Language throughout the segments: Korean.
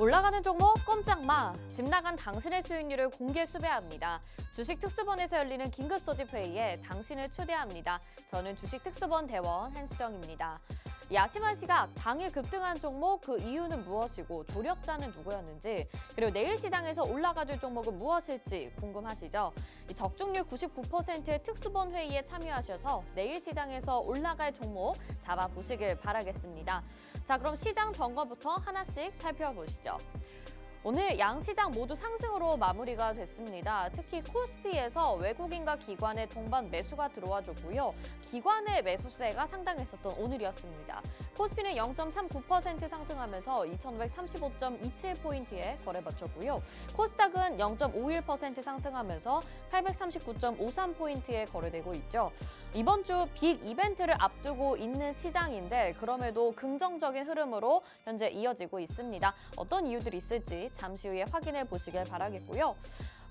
올라가는 종목 꼼짝 마! 집 나간 당신의 수익률을 공개 수배합니다. 주식특수본에서 열리는 긴급 소집 회의에 당신을 초대합니다. 저는 주식특수본 대원 한수정입니다. 야심한 시각, 당일 급등한 종목 그 이유는 무엇이고 조력자는 누구였는지, 그리고 내일 시장에서 올라가줄 종목은 무엇일지 궁금하시죠? 적중률 99%의 특수본 회의에 참여하셔서 내일 시장에서 올라갈 종목 잡아보시길 바라겠습니다. 자, 그럼 시장 점검부터 하나씩 살펴보시죠. 오늘 양시장 모두 상승으로 마무리가 됐습니다. 특히 코스피에서 외국인과 기관의 동반 매수가 들어와줬고요. 기관의 매수세가 상당했었던 오늘이었습니다. 코스피는 0.39% 상승하면서 2535.27포인트에 거래 마쳤고요. 코스닥은 0.51% 상승하면서 839.53포인트에 거래되고 있죠. 이번 주 빅 이벤트를 앞두고 있는 시장인데 그럼에도 긍정적인 흐름으로 현재 이어지고 있습니다. 어떤 이유들이 있을지 잠시 후에 확인해 보시길 바라겠고요.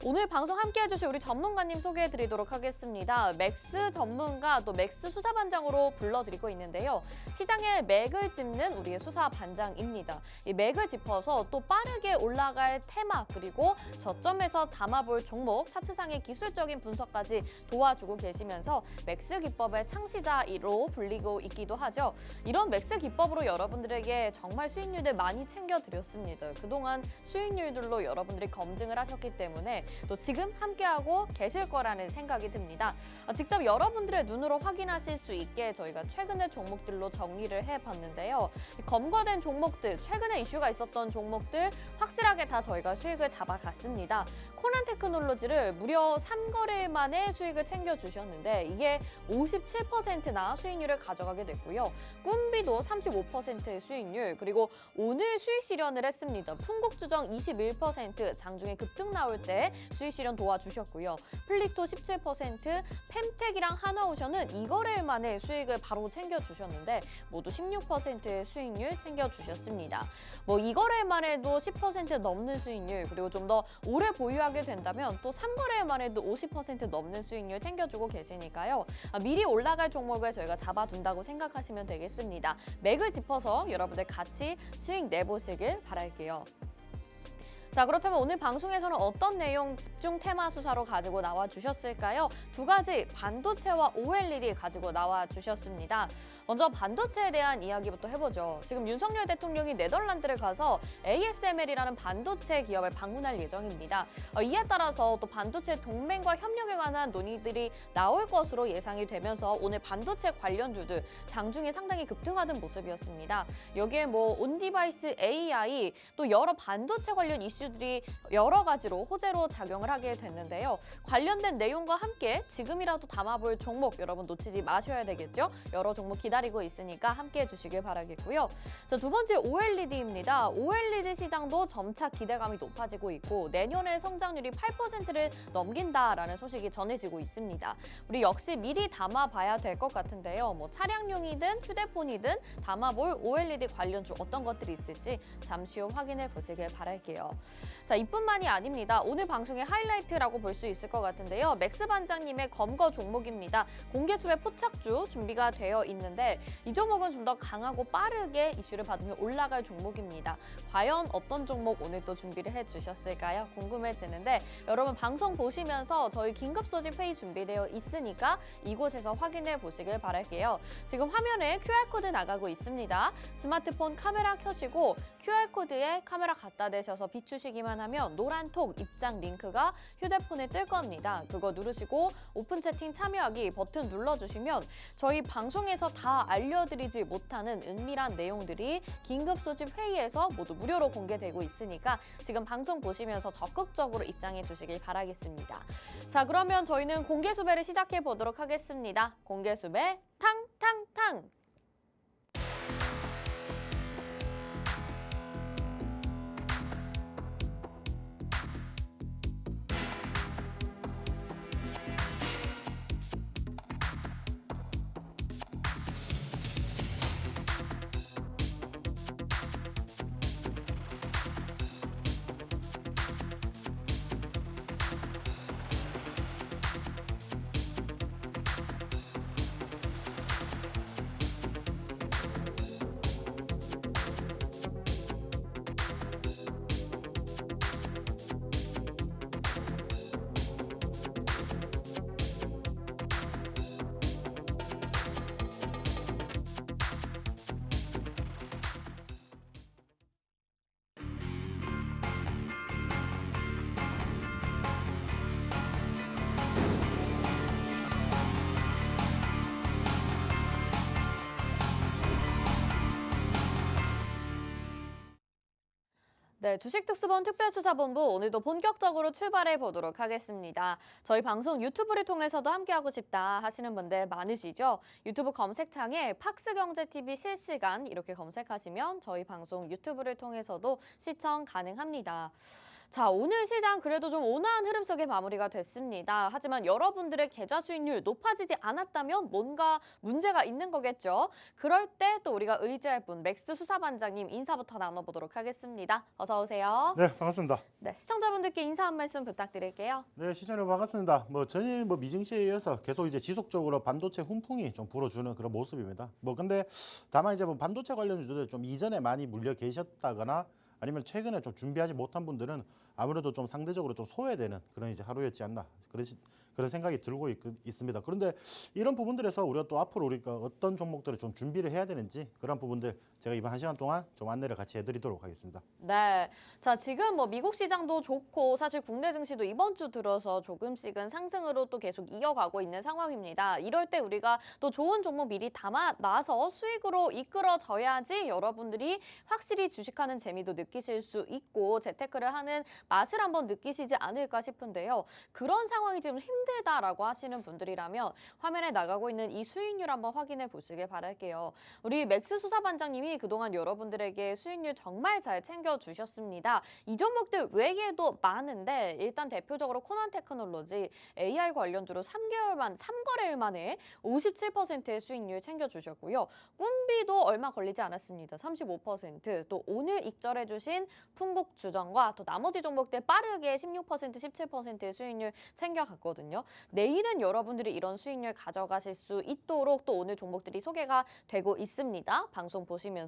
오늘 방송 함께 해주실 우리 전문가님 소개해드리도록 하겠습니다. 맥스 전문가 또 맥스 수사반장으로 불러드리고 있는데요. 시장에 맥을 짚는 우리의 수사반장입니다. 이 맥을 짚어서 또 빠르게 올라갈 테마 그리고 저점에서 담아볼 종목, 차트상의 기술적인 분석까지 도와주고 계시면서 맥스 기법의 창시자로 불리고 있기도 하죠. 이런 맥스 기법으로 여러분들에게 정말 수익률을 많이 챙겨드렸습니다. 그동안 수익률들로 여러분들이 검증을 하셨기 때문에 또 지금 함께하고 계실 거라는 생각이 듭니다. 직접 여러분들의 눈으로 확인하실 수 있게 저희가 최근의 종목들로 정리를 해봤는데요. 검거된 종목들, 최근에 이슈가 있었던 종목들 확실하게 다 저희가 수익을 잡아갔습니다. 코난테크놀로지를 무려 3거래일 만에 수익을 챙겨주셨는데 이게 57%나 수익률을 가져가게 됐고요. 꿈비도 35%의 수익률, 그리고 오늘 수익 실현을 했습니다. 풍국주정 21%, 장중에 급등 나올 때 수익 실현 도와주셨고요. 플리토 17%, 펜텍이랑 하나오션은 2거래일 만에 수익을 바로 챙겨주셨는데 모두 16%의 수익률 챙겨주셨습니다. 2거래일 만에도 10% 넘는 수익률, 그리고 좀 더 오래 보유하게 된다면 또 3거래일 만에도 50% 넘는 수익률 챙겨주고 계시니까요. 미리 올라갈 종목을 저희가 잡아둔다고 생각하시면 되겠습니다. 맥을 짚어서 여러분들 같이 수익 내보시길 바랄게요. 자, 그렇다면 오늘 방송에서는 어떤 내용 집중 테마 수사로 가지고 나와 주셨을까요? 두 가지, 반도체와 OLED 가지고 나와 주셨습니다. 먼저 반도체에 대한 이야기부터 해보죠. 지금 윤석열 대통령이 네덜란드를 가서 ASML이라는 반도체 기업을 방문할 예정입니다. 이에 따라서 또 반도체 동맹과 협력에 관한 논의들이 나올 것으로 예상이 되면서 오늘 반도체 관련주들 장중에 상당히 급등하는 모습이었습니다. 여기에 온디바이스 AI 또 여러 반도체 관련 이슈들이 여러 가지로 호재로 작용을 하게 됐는데요. 관련된 내용과 함께 지금이라도 담아볼 종목 여러분 놓치지 마셔야 되겠죠? 여러 종목 기다리고 있으니까 함께 해주시길 바라겠고요. 자, 두 번째 OLED입니다. OLED 시장도 점차 기대감이 높아지고 있고 내년에 성장률이 8%를 넘긴다라는 소식이 전해지고 있습니다. 우리 역시 미리 담아봐야 될 것 같은데요. 차량용이든 휴대폰이든 담아볼 OLED 관련주 어떤 것들이 있을지 잠시 후 확인해 보시길 바랄게요. 자, 이뿐만이 아닙니다. 오늘 방송의 하이라이트라고 볼 수 있을 것 같은데요. 맥스 반장님의 검거 종목입니다. 공개 수배 포착주 준비가 되어 있는데 이 종목은 좀 더 강하고 빠르게 이슈를 받으면 올라갈 종목입니다. 과연 어떤 종목 오늘 또 준비를 해주셨을까요? 궁금해지는데 여러분 방송 보시면서 저희 긴급 소집 회의 준비되어 있으니까 이곳에서 확인해 보시길 바랄게요. 지금 화면에 QR코드 나가고 있습니다. 스마트폰 카메라 켜시고 QR코드에 카메라 갖다 대셔서 비추시기만 하면 노란 톡 입장 링크가 휴대폰에 뜰 겁니다. 그거 누르시고 오픈 채팅 참여하기 버튼 눌러주시면 저희 방송에서 다 알려드리지 못하는 은밀한 내용들이 긴급 소집 회의에서 모두 무료로 공개되고 있으니까 지금 방송 보시면서 적극적으로 입장해 주시길 바라겠습니다. 자, 그러면 저희는 공개 수배를 시작해 보도록 하겠습니다. 공개 수배 탕탕탕! 네, 주식특수본 특별수사본부 오늘도 본격적으로 출발해 보도록 하겠습니다. 저희 방송 유튜브를 통해서도 함께하고 싶다 하시는 분들 많으시죠? 유튜브 검색창에 팍스경제TV 실시간 이렇게 검색하시면 저희 방송 유튜브를 통해서도 시청 가능합니다. 자, 오늘 시장 그래도 좀 온화한 흐름 속에 마무리가 됐습니다. 하지만 여러분들의 계좌 수익률 높아지지 않았다면 뭔가 문제가 있는 거겠죠. 그럴 때 또 우리가 의지할 분 맥스 수사반장님 인사부터 나눠보도록 하겠습니다. 어서 오세요. 네, 반갑습니다. 네, 시청자분들께 인사 한 말씀 부탁드릴게요. 네, 시청자 반갑습니다. 전일 미증시에 이어서 계속 이제 지속적으로 반도체 훈풍이 좀 불어주는 그런 모습입니다. 근데 다만 이제 반도체 관련 주들 좀 이전에 많이 물려 계셨다거나 아니면 최근에 좀 준비하지 못한 분들은 아무래도 좀 상대적으로 좀 소외되는 그런 이제 하루였지 않나 그런 생각이 들고 있습니다. 그런데 이런 부분들에서 우리가 또 앞으로 우리가 어떤 종목들을 좀 준비를 해야 되는지 그런 부분들 제가 이번 1시간 동안 좀 안내를 같이 해드리도록 하겠습니다. 네, 자 지금 미국 시장도 좋고 사실 국내 증시도 이번 주 들어서 조금씩은 상승으로 또 계속 이어가고 있는 상황입니다. 이럴 때 우리가 또 좋은 종목 미리 담아놔서 수익으로 이끌어져야지 여러분들이 확실히 주식하는 재미도 느끼실 수 있고 재테크를 하는 맛을 한번 느끼시지 않을까 싶은데요. 그런 상황이 지금 힘들다라고 하시는 분들이라면 화면에 나가고 있는 이 수익률 한번 확인해 보시길 바랄게요. 우리 맥스 수사반장님이 그동안 여러분들에게 수익률 정말 잘 챙겨주셨습니다. 이 종목들 외에도 많은데 일단 대표적으로 코난 테크놀로지 AI 관련주로 3거래일 만에 57%의 수익률 챙겨주셨고요. 꿈비도 얼마 걸리지 않았습니다. 35%. 또 오늘 입절해주신 풍국주정과 또 나머지 종목들 빠르게 16%, 17%의 수익률 챙겨갔거든요. 내일은 여러분들이 이런 수익률 가져가실 수 있도록 또 오늘 종목들이 소개가 되고 있습니다. 방송 보시면서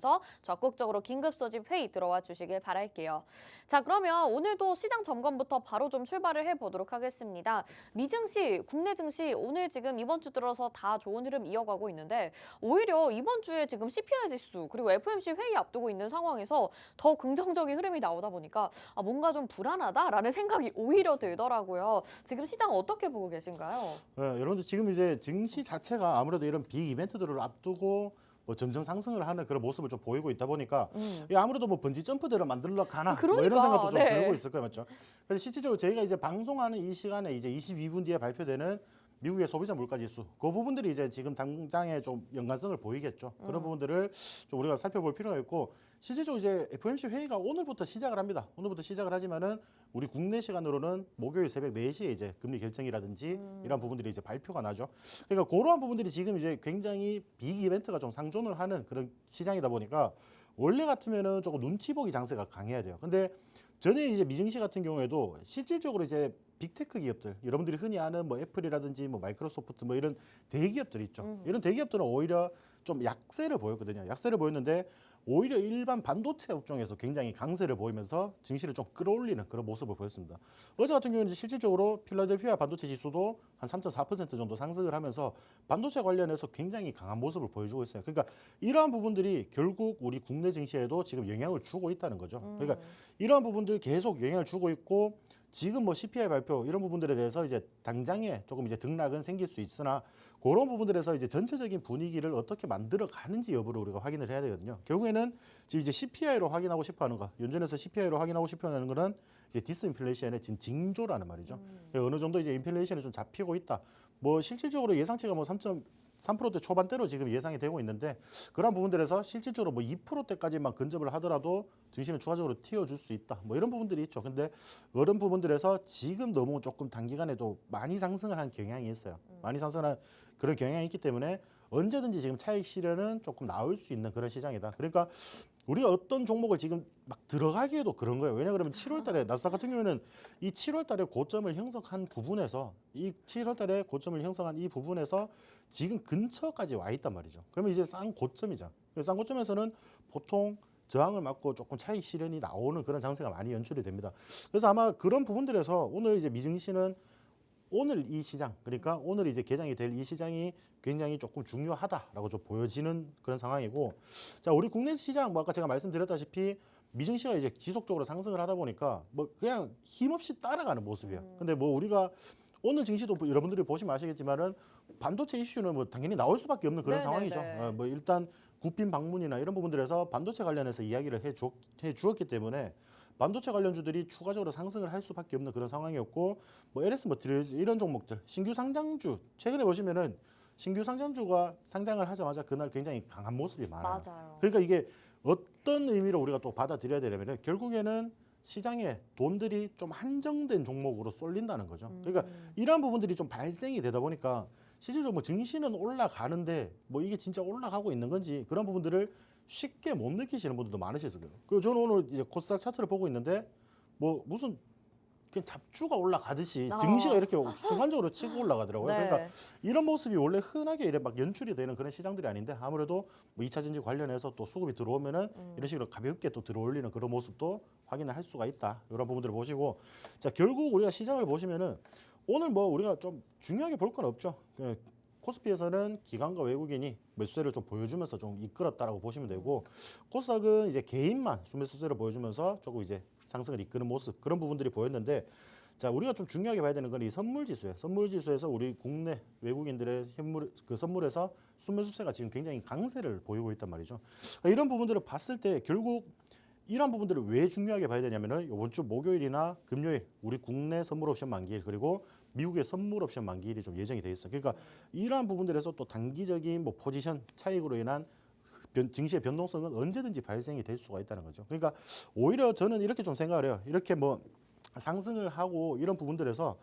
적극적으로 긴급 소집 회의 들어와 주시길 바랄게요. 자, 그러면 오늘도 시장 점검부터 바로 좀 출발을 해보도록 하겠습니다. 미증시, 국내 증시 오늘 지금 이번 주 들어서 다 좋은 흐름 이어가고 있는데 오히려 이번 주에 지금 CPI 지수 그리고 FOMC 회의 앞두고 있는 상황에서 더 긍정적인 흐름이 나오다 보니까 뭔가 좀 불안하다라는 생각이 오히려 들더라고요. 지금 시장 어떻게 보고 계신가요? 네, 여러분들 지금 이제 증시 자체가 아무래도 이런 빅 이벤트들을 앞두고 점점 상승을 하는 그런 모습을 좀 보이고 있다 보니까 아무래도 번지 점프대로 만들러 가나 그러니까, 이런 생각도 좀 네. 들고 있을 거예요, 맞죠? 근데 실질적으로 저희가 이제 방송하는 이 시간에 이제 22분 뒤에 발표되는 미국의 소비자 물가지수 그 부분들이 이제 지금 당장에 좀 연관성을 보이겠죠. 그런 부분들을 좀 우리가 살펴볼 필요가 있고 실질적으로 이제 FOMC 회의가 오늘부터 시작을 합니다. 오늘부터 시작을 하지만은 우리 국내 시간으로는 목요일 새벽 4시에 이제 금리 결정이라든지 이런 부분들이 이제 발표가 나죠. 그러니까 그러한 부분들이 지금 이제 굉장히 빅 이벤트가 좀 상존을 하는 그런 시장이다 보니까 원래 같으면은 조금 눈치 보기 장세가 강해야 돼요. 근데 전에 이제 미증시 같은 경우에도 실질적으로 이제 빅테크 기업들, 여러분들이 흔히 아는 애플이라든지 마이크로소프트 이런 대기업들 있죠. 이런 대기업들은 오히려 좀 약세를 보였거든요. 약세를 보였는데 오히려 일반 반도체 업종에서 굉장히 강세를 보이면서 증시를 좀 끌어올리는 그런 모습을 보였습니다. 어제 같은 경우는 실질적으로 필라델피아 반도체 지수도 한 3.4% 정도 상승을 하면서 반도체 관련해서 굉장히 강한 모습을 보여주고 있어요. 그러니까 이러한 부분들이 결국 우리 국내 증시에도 지금 영향을 주고 있다는 거죠. 그러니까 이러한 부분들 계속 영향을 주고 있고 지금 CPI 발표 이런 부분들에 대해서 이제 당장에 조금 이제 등락은 생길 수 있으나 그런 부분들에서 이제 전체적인 분위기를 어떻게 만들어 가는지 여부를 우리가 확인을 해야 되거든요. 결국에는 지금 이제 CPI로 확인하고 싶어 하는 거, 연준에서 CPI로 확인하고 싶어 하는 거는 이제 디스인플레이션의 징조라는 말이죠. 어느 정도 이제 인플레이션이 좀 잡히고 있다. 실질적으로 예상치가 3.3%대 초반대로 지금 예상이 되고 있는데 그런 부분들에서 실질적으로 2%대까지만 근접을 하더라도 증시는 추가적으로 튀어줄 수 있다. 이런 부분들이 있죠. 근데 그런 부분들에서 지금 너무 조금 단기간에도 많이 상승을 한 경향이 있어요. 많이 상승한 그런 경향이 있기 때문에 언제든지 지금 차익 실현은 조금 나올 수 있는 그런 시장이다. 그러니까 우리가 어떤 종목을 지금 막 들어가기에도 그런 거예요. 왜냐하면 7월 달에 나스닥 같은 경우에는 이 7월 달에 고점을 형성한 부분에서 이 7월 달에 고점을 형성한 이 부분에서 지금 근처까지 와 있단 말이죠. 그러면 이제 싼 고점이죠. 싼 고점에서는 보통 저항을 맞고 조금 차익 실현이 나오는 그런 장세가 많이 연출이 됩니다. 그래서 아마 그런 부분들에서 오늘 이제 미증시는 오늘 이 시장, 그러니까 오늘 이제 개장이 될 이 시장이 굉장히 조금 중요하다라고 좀 보여지는 그런 상황이고, 자, 우리 국내 시장 아까 제가 말씀드렸다시피 미증시가 이제 지속적으로 상승을 하다 보니까 그냥 힘없이 따라가는 모습이에요. 근데 우리가 오늘 증시도 여러분들이 보시면 아시겠지만은 반도체 이슈는 당연히 나올 수밖에 없는 그런 상황이죠. 일단 국빈 방문이나 이런 부분들에서 반도체 관련해서 이야기를 해 주었기 때문에 반도체 관련주들이 추가적으로 상승을 할 수밖에 없는 그런 상황이었고 뭐 LS 머티리얼즈 이런 종목들 신규 상장주 최근에 보시면은 신규 상장주가 상장을 하자마자 그날 굉장히 강한 모습이 많아요. 맞아요. 그러니까 이게 어떤 의미로 우리가 또 받아들여야 되냐면은 결국에는 시장에 돈들이 좀 한정된 종목으로 쏠린다는 거죠. 그러니까 이러한 부분들이 좀 발생이 되다 보니까 실질적으로 뭐 증시는 올라가는데 뭐 이게 진짜 올라가고 있는 건지 그런 부분들을 쉽게 못 느끼시는 분들도 많으실 거예요. 그리고 저는 오늘 이제 코스닥 차트를 보고 있는데 뭐 무슨 그냥 잡주가 올라가듯이 증시가 이렇게 순간적으로 치고 올라가더라고요. 네. 그러니까 이런 모습이 원래 흔하게 이래 막 연출이 되는 그런 시장들이 아닌데 아무래도 뭐 2차 전지 관련해서 또 수급이 들어오면은 이런 식으로 가볍게 또 들어올리는 그런 모습도 확인을 할 수가 있다. 이런 부분들을 보시고 자 결국 우리가 시장을 보시면은 오늘 뭐 우리가 좀 중요하게 볼 건 없죠. 코스피에서는 기관과 외국인이 매수세를 좀 보여주면서 좀 이끌었다라고 보시면 되고 코스닥은 이제 개인만 순매수세를 보여주면서 조금 이제 상승을 이끄는 모습 그런 부분들이 보였는데 자 우리가 좀 중요하게 봐야 되는 건 이 선물지수예요. 선물지수에서 우리 국내 외국인들의 현물 그 선물에서 순매수세가 지금 굉장히 강세를 보이고 있단 말이죠. 그러니까 이런 부분들을 봤을 때 결국 이런 부분들을 왜 중요하게 봐야 되냐면은 이번 주 목요일이나 금요일 우리 국내 선물 옵션 만기일 그리고 미국의 선물 옵션 만기일이 좀 예정이 돼 있어요. 그러니까 이러한 부분들에서 또 단기적인 뭐 포지션 차익으로 인한 증시의 변동성은 언제든지 발생이 될 수가 있다는 거죠. 그러니까 오히려 저는 이렇게 좀 생각을 해요. 이렇게 뭐 상승을 하고 이런 부분들에서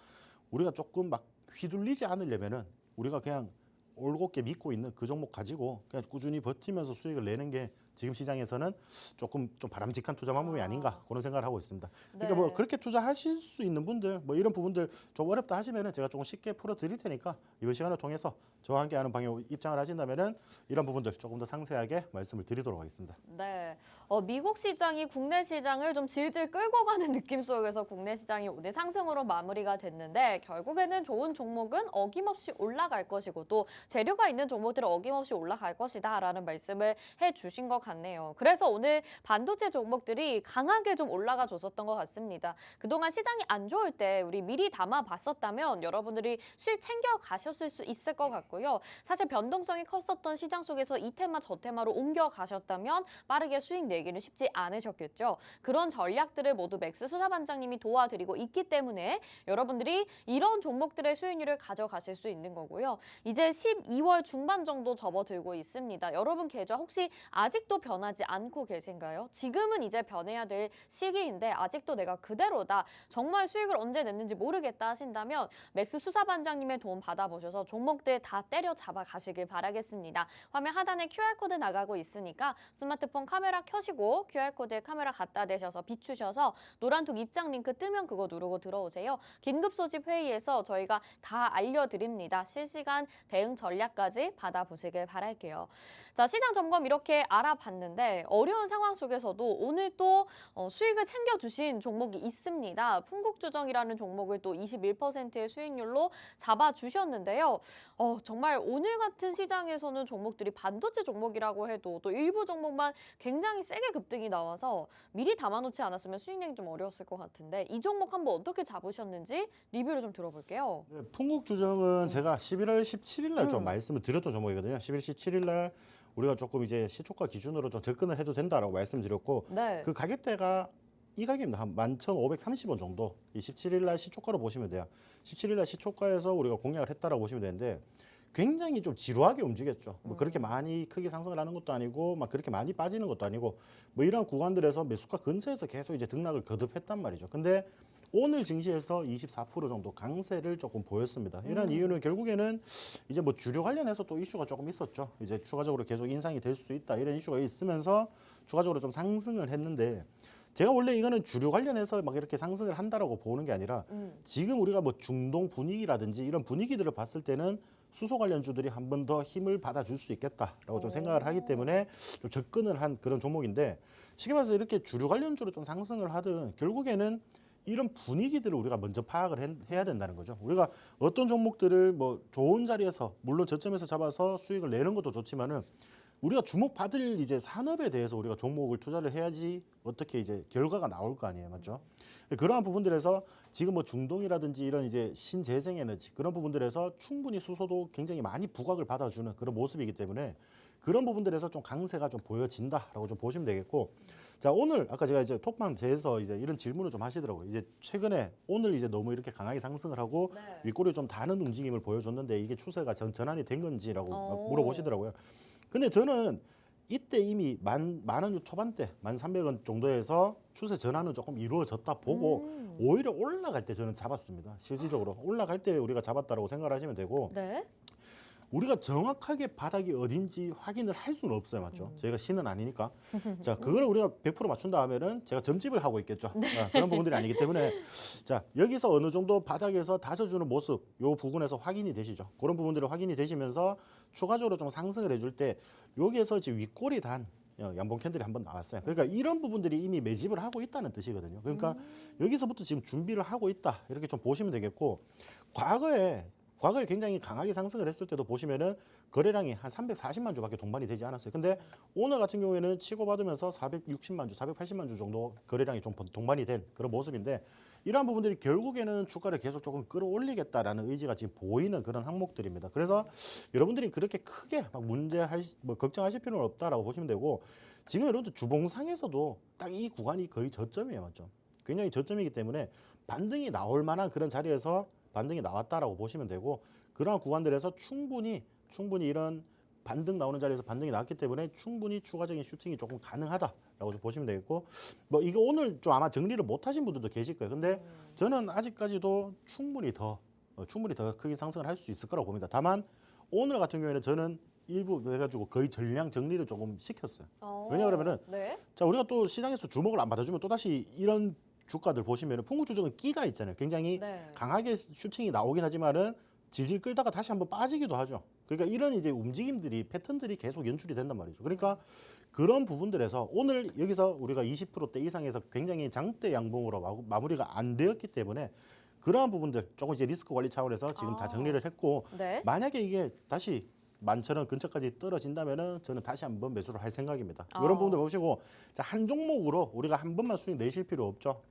우리가 조금 막 휘둘리지 않으려면은 우리가 그냥 올곧게 믿고 있는 그 종목 가지고 그냥 꾸준히 버티면서 수익을 내는 게 지금 시장에서는 조금 좀 바람직한 투자 방법이 아닌가 그런 생각을 하고 있습니다. 그러니까 네. 뭐 그렇게 투자하실 수 있는 분들 뭐 이런 부분들 좀 어렵다 하시면은 제가 조금 쉽게 풀어 드릴 테니까 이번 시간을 통해서 저와 함께 하는 방향 입장을 하신다면은 이런 부분들 조금 더 상세하게 말씀을 드리도록 하겠습니다. 네, 미국 시장이 국내 시장을 좀 질질 끌고 가는 느낌 속에서 국내 시장이 오늘 상승으로 마무리가 됐는데 결국에는 좋은 종목은 어김없이 올라갈 것이고 또 재료가 있는 종목들은 어김없이 올라갈 것이다라는 말씀을 해주신 것 같네요. 그래서 오늘 반도체 종목들이 강하게 좀 올라가 줬었던 것 같습니다. 그동안 시장이 안 좋을 때 우리 미리 담아봤었다면 여러분들이 수익 챙겨 가셨을 수 있을 것 같고요. 사실 변동성이 컸었던 시장 속에서 이 테마 저 테마로 옮겨 가셨다면 빠르게 수익 내기는 쉽지 않으셨겠죠. 그런 전략들을 모두 맥스 수사반장님이 도와드리고 있기 때문에 여러분들이 이런 종목들의 수익률을 가져가실 수 있는 거고요. 이제 12월 중반 정도 접어들고 있습니다. 여러분 계좌 혹시 아직도 변하지 않고 계신가요? 지금은 이제 변해야 될 시기인데 아직도 내가 그대로다. 정말 수익을 언제 냈는지 모르겠다 하신다면 맥스 수사반장님의 도움 받아보셔서 종목들 다 때려잡아 가시길 바라겠습니다. 화면 하단에 QR코드 나가고 있으니까 스마트폰 카메라 켜시고 QR코드에 카메라 갖다 대셔서 비추셔서 노란톡 입장 링크 뜨면 그거 누르고 들어오세요. 긴급 소집 회의에서 저희가 다 알려드립니다. 실시간 대응 전략까지 받아보시길 바랄게요. 자, 시장 점검 이렇게 알아봤는데 어려운 상황 속에서도 오늘 또 수익을 챙겨주신 종목이 있습니다. 풍국주정이라는 종목을 또 21%의 수익률로 잡아주셨는데요. 정말 오늘 같은 시장에서는 종목들이 반도체 종목이라고 해도 또 일부 종목만 굉장히 세게 급등이 나와서 미리 담아놓지 않았으면 수익 내기 좀 어려웠을 것 같은데 이 종목 한번 어떻게 잡으셨는지 리뷰를 좀 들어볼게요. 네, 풍국주정은 제가 11월 17일 날 좀 말씀을 드렸던 종목이거든요. 11월 17일 날 우리가 조금 이제 시초가 기준으로 좀 접근을 해도 된다라고 말씀드렸고 네. 그 가격대가 이 가격입니다. 한 11,530원 정도. 이 17일 날 시초가로 보시면 돼요. 17일 날 시초가에서 우리가 공략을 했다라고 보시면 되는데 굉장히 좀 지루하게 움직였죠. 뭐 그렇게 많이 크게 상승을 하는 것도 아니고 막 그렇게 많이 빠지는 것도 아니고 뭐 이런 구간들에서 매수가 근처에서 계속 이제 등락을 거듭했단 말이죠. 근데 오늘 증시에서 24% 정도 강세를 조금 보였습니다. 이런 이유는 결국에는 이제 뭐 주류 관련해서 또 이슈가 조금 있었죠. 이제 추가적으로 계속 인상이 될 수 있다 이런 이슈가 있으면서 추가적으로 좀 상승을 했는데 제가 원래 이거는 주류 관련해서 막 이렇게 상승을 한다라고 보는 게 아니라 지금 우리가 뭐 중동 분위기라든지 이런 분위기들을 봤을 때는 수소 관련주들이 한 번 더 힘을 받아줄 수 있겠다라고 좀 생각을 하기 때문에 좀 접근을 한 그런 종목인데 쉽게 말해서 이렇게 주류 관련주로 좀 상승을 하든 결국에는 이런 분위기들을 우리가 먼저 파악을 해야 된다는 거죠. 우리가 어떤 종목들을 뭐 좋은 자리에서 물론 저점에서 잡아서 수익을 내는 것도 좋지만은 우리가 주목받을 이제 산업에 대해서 우리가 종목을 투자를 해야지 어떻게 이제 결과가 나올 거 아니에요, 맞죠? 그러한 부분들에서 지금 뭐 중동이라든지 이런 이제 신재생 에너지 그런 부분들에서 충분히 수소도 굉장히 많이 부각을 받아주는 그런 모습이기 때문에 그런 부분들에서 좀 강세가 좀 보여진다라고 좀 보시면 되겠고, 자 오늘 아까 제가 이제 톡방에서 이제 이런 질문을 좀 하시더라고요. 이제 최근에 오늘 이제 너무 이렇게 강하게 상승을 하고 네. 윗꼬리 좀 다는 움직임을 보여줬는데 이게 추세가 전환이 된 건지라고 막 어. 물어보시더라고요. 근데 저는 이때 이미 만원 초반대 1,300원 정도에서 추세 전환은 조금 이루어졌다 보고 오히려 올라갈 때 저는 잡았습니다. 실질적으로 올라갈 때 우리가 잡았다라고 생각을 하시면 되고, 네. 우리가 정확하게 바닥이 어딘지 확인을 할 수는 없어요, 맞죠? 저희가 신은 아니니까. 자, 그거를 우리가 100% 맞춘다 하면은 제가 점집을 하고 있겠죠. 그런 부분들이 아니기 때문에, 자 여기서 어느 정도 바닥에서 다져주는 모습, 요 부분에서 확인이 되시죠. 그런 부분들이 확인이 되시면서 추가적으로 좀 상승을 해줄 때 여기에서 지금 윗꼬리 단 양봉 캔들이 한번 나왔어요. 그러니까 이런 부분들이 이미 매집을 하고 있다는 뜻이거든요. 그러니까 여기서부터 지금 준비를 하고 있다, 이렇게 좀 보시면 되겠고, 과거에 굉장히 강하게 상승을 했을 때도 보시면은 거래량이 한 340만 주밖에 동반이 되지 않았어요. 근데 오늘 같은 경우에는 치고받으면서 460만 주, 480만 주 정도 거래량이 좀 동반이 된 그런 모습인데, 이러한 부분들이 결국에는 주가를 계속 조금 끌어올리겠다라는 의지가 지금 보이는 그런 항목들입니다. 그래서 여러분들이 그렇게 크게 막 걱정하실 필요는 없다라고 보시면 되고, 지금 여러분들 주봉상에서도 딱 이 구간이 거의 저점이에요, 맞죠? 굉장히 저점이기 때문에 반등이 나올 만한 그런 자리에서 반등이 나왔다라고 보시면 되고, 그러한 구간들에서 충분히 이런 반등 나오는 자리에서 반등이 나왔기 때문에 충분히 추가적인 슈팅이 조금 가능하다라고 좀 보시면 되겠고, 뭐 이거 오늘 좀 아마 정리를 못 하신 분들도 계실 거예요. 근데 저는 아직까지도 충분히 더 크게 상승을 할 수 있을 거라고 봅니다. 다만 오늘 같은 경우에는 저는 일부 해가지고 거의 전량 정리를 조금 시켰어요. 왜냐 그러면은 네. 자 우리가 또 시장에서 주목을 안 받아주면 또 다시 이런 주가들 보시면은 풍국주정은 끼가 있잖아요. 굉장히 네. 강하게 슈팅이 나오긴 하지만은 질질 끌다가 다시 한번 빠지기도 하죠. 그러니까 이런 이제 움직임들이 패턴들이 계속 연출이 된단 말이죠. 그러니까 그런 부분들에서 오늘 여기서 우리가 20%대 이상에서 굉장히 장대 양봉으로 마무리가 안 되었기 때문에 그러한 부분들 조금 이제 리스크 관리 차원에서 지금 다 정리를 했고, 네. 만약에 이게 다시 11,000원 근처까지 떨어진다면은 저는 다시 한번 매수를 할 생각입니다. 이런 부분들 보시고, 자, 한 종목으로 우리가 한 번만 수익 내실 필요 없죠.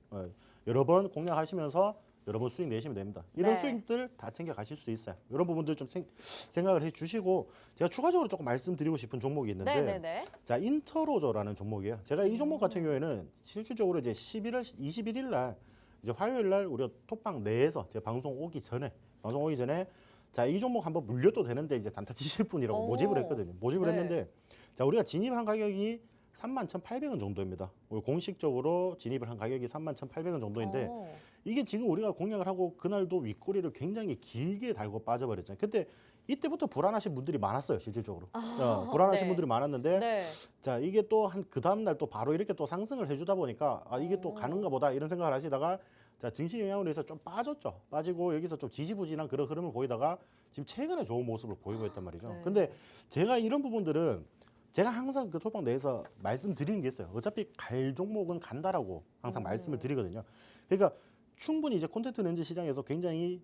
여러 번 공략하시면서 여러 번 수익 내시면 됩니다. 이런 네. 수익들 다 챙겨 가실 수 있어요. 이런 부분들 좀 생각을 해 주시고, 제가 추가적으로 조금 말씀드리고 싶은 종목이 있는데, 네네네. 자, 인터로저라는 종목이에요. 제가 이 종목 같은 경우에는 실질적으로 이제 11월 21일 날 이제 화요일 날 우리가 톡방 내에서 제 방송 오기 전에 자, 이 종목 한번 물려도 되는데 이제 단타 치실 분이라고 오. 모집을 했거든요. 모집을 네. 했는데, 자, 우리가 진입한 가격이 31,800원 정도입니다. 우리 공식적으로 진입을 한 가격이 31,800원 정도인데, 이게 지금 우리가 공략을 하고 그날도 윗꼬리를 굉장히 길게 달고 빠져버렸잖아요. 그때 이때부터 불안하신 분들이 많았어요, 실질적으로. 불안하신 네. 분들이 많았는데, 네. 자 이게 또 한 그 다음 날 또 바로 이렇게 또 상승을 해주다 보니까 아 이게 또 가는가 보다 이런 생각을 하시다가, 자 증시 영향으로 해서 좀 빠졌죠. 빠지고 여기서 좀 지지부진한 그런 흐름을 보이다가 지금 최근에 좋은 모습을 보이고 있단 말이죠. 네. 근데 제가 이런 부분들은 제가 항상 그 톡방 내에서 말씀드리는 게 있어요. 어차피 갈 종목은 간다라고 항상 말씀을 드리거든요. 그러니까 충분히 이제 콘텐츠 렌즈 시장에서 굉장히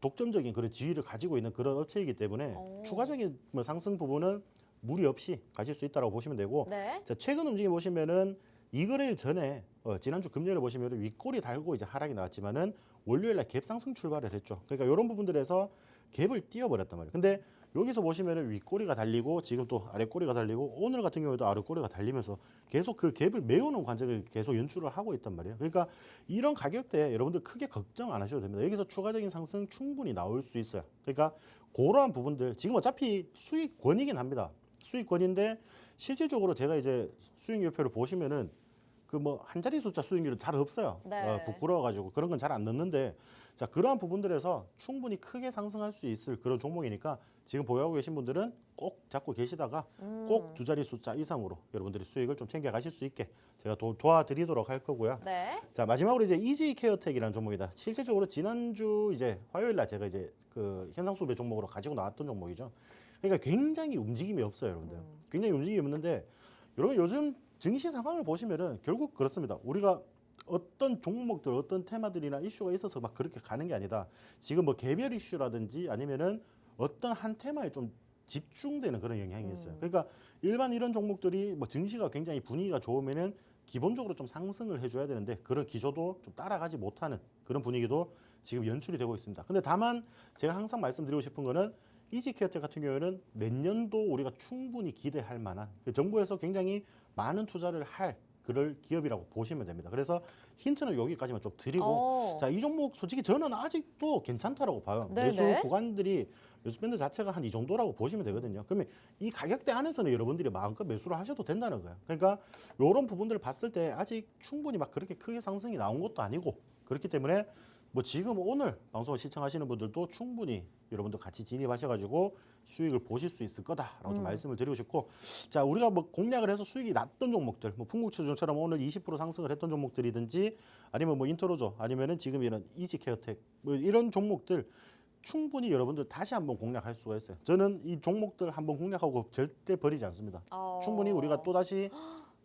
독점적인 그런 지위를 가지고 있는 그런 업체이기 때문에 추가적인 뭐 상승 부분은 무리 없이 가실 수 있다고 보시면 되고, 네. 자 최근 움직임 보시면은 이거래일 전에 지난주 금요일에 보시면 윗꼬리 달고 이제 하락이 나왔지만은 월요일날 갭 상승 출발을 했죠. 그러니까 이런 부분들에서 갭을 띄워버렸단 말이에요. 근데 여기서 보시면은 윗꼬리가 달리고 지금 또 아랫꼬리가 달리고 오늘 같은 경우에도 아랫꼬리가 달리면서 계속 그 갭을 메우는 관점을 계속 연출을 하고 있단 말이에요. 그러니까 이런 가격대에 여러분들 크게 걱정 안 하셔도 됩니다. 여기서 추가적인 상승 충분히 나올 수 있어요. 그러니까 그러한 부분들 지금 어차피 수익권이긴 합니다. 수익권인데 실질적으로 제가 이제 수익률표를 보시면은 그 뭐 한 자리 숫자 수익률은 잘 없어요. 네. 부끄러워가지고 그런 건 잘 안 넣는데, 자 그러한 부분들에서 충분히 크게 상승할 수 있을 그런 종목이니까 지금 보유하고 계신 분들은 꼭 잡고 계시다가 꼭 두 자리 숫자 이상으로 여러분들이 수익을 좀 챙겨 가실 수 있게 제가 도와드리도록 할 거고요. 네. 자 마지막으로 이제 이지 케어텍이라는 종목이다. 실질적으로 지난주 이제 화요일 날 제가 이제 그 현상수배 종목으로 가지고 나왔던 종목이죠. 그러니까 굉장히 움직임이 없어요, 여러분들. 굉장히 움직임이 없는데, 여러분 요즘 증시 상황을 보시면은 결국 그렇습니다. 우리가 어떤 종목들, 어떤 테마들이나 이슈가 있어서 막 그렇게 가는 게 아니다. 지금 뭐 개별 이슈라든지 아니면은 어떤 한 테마에 좀 집중되는 그런 영향이 있어요. 그러니까 일반 이런 종목들이 뭐 증시가 굉장히 분위기가 좋으면은 기본적으로 좀 상승을 해줘야 되는데 그런 기조도 좀 따라가지 못하는 그런 분위기도 지금 연출이 되고 있습니다. 근데 다만 제가 항상 말씀드리고 싶은 거는 이지케어텍 같은 경우에는 내년도 우리가 충분히 기대할 만한 정부에서 굉장히 많은 투자를 할 그럴 기업이라고 보시면 됩니다. 그래서 힌트는 여기까지만 좀 드리고 자, 이 종목 솔직히 저는 아직도 괜찮다라고 봐요. 네네. 매수 구간들이 매수 밴드 자체가 한 이 정도라고 보시면 되거든요. 그러면 이 가격대 안에서는 여러분들이 마음껏 매수를 하셔도 된다는 거예요. 그러니까 이런 부분들을 봤을 때 아직 충분히 막 그렇게 크게 상승이 나온 것도 아니고 그렇기 때문에 뭐 지금 오늘 방송을 시청하시는 분들도 충분히 여러분들 같이 진입하셔가지고 수익을 보실 수 있을 거다라고 좀 말씀을 드리고 싶고, 자, 우리가 뭐 공략을 해서 수익이 났던 종목들, 뭐 풍국주중처럼 오늘 20% 상승을 했던 종목들이든지 아니면 뭐 인터로조 아니면은 지금 이런 이지케어텍 뭐 이런 종목들 충분히 여러분들 다시 한번 공략할 수가 있어요. 저는 이 종목들 한번 공략하고 절대 버리지 않습니다. 충분히 우리가 또 다시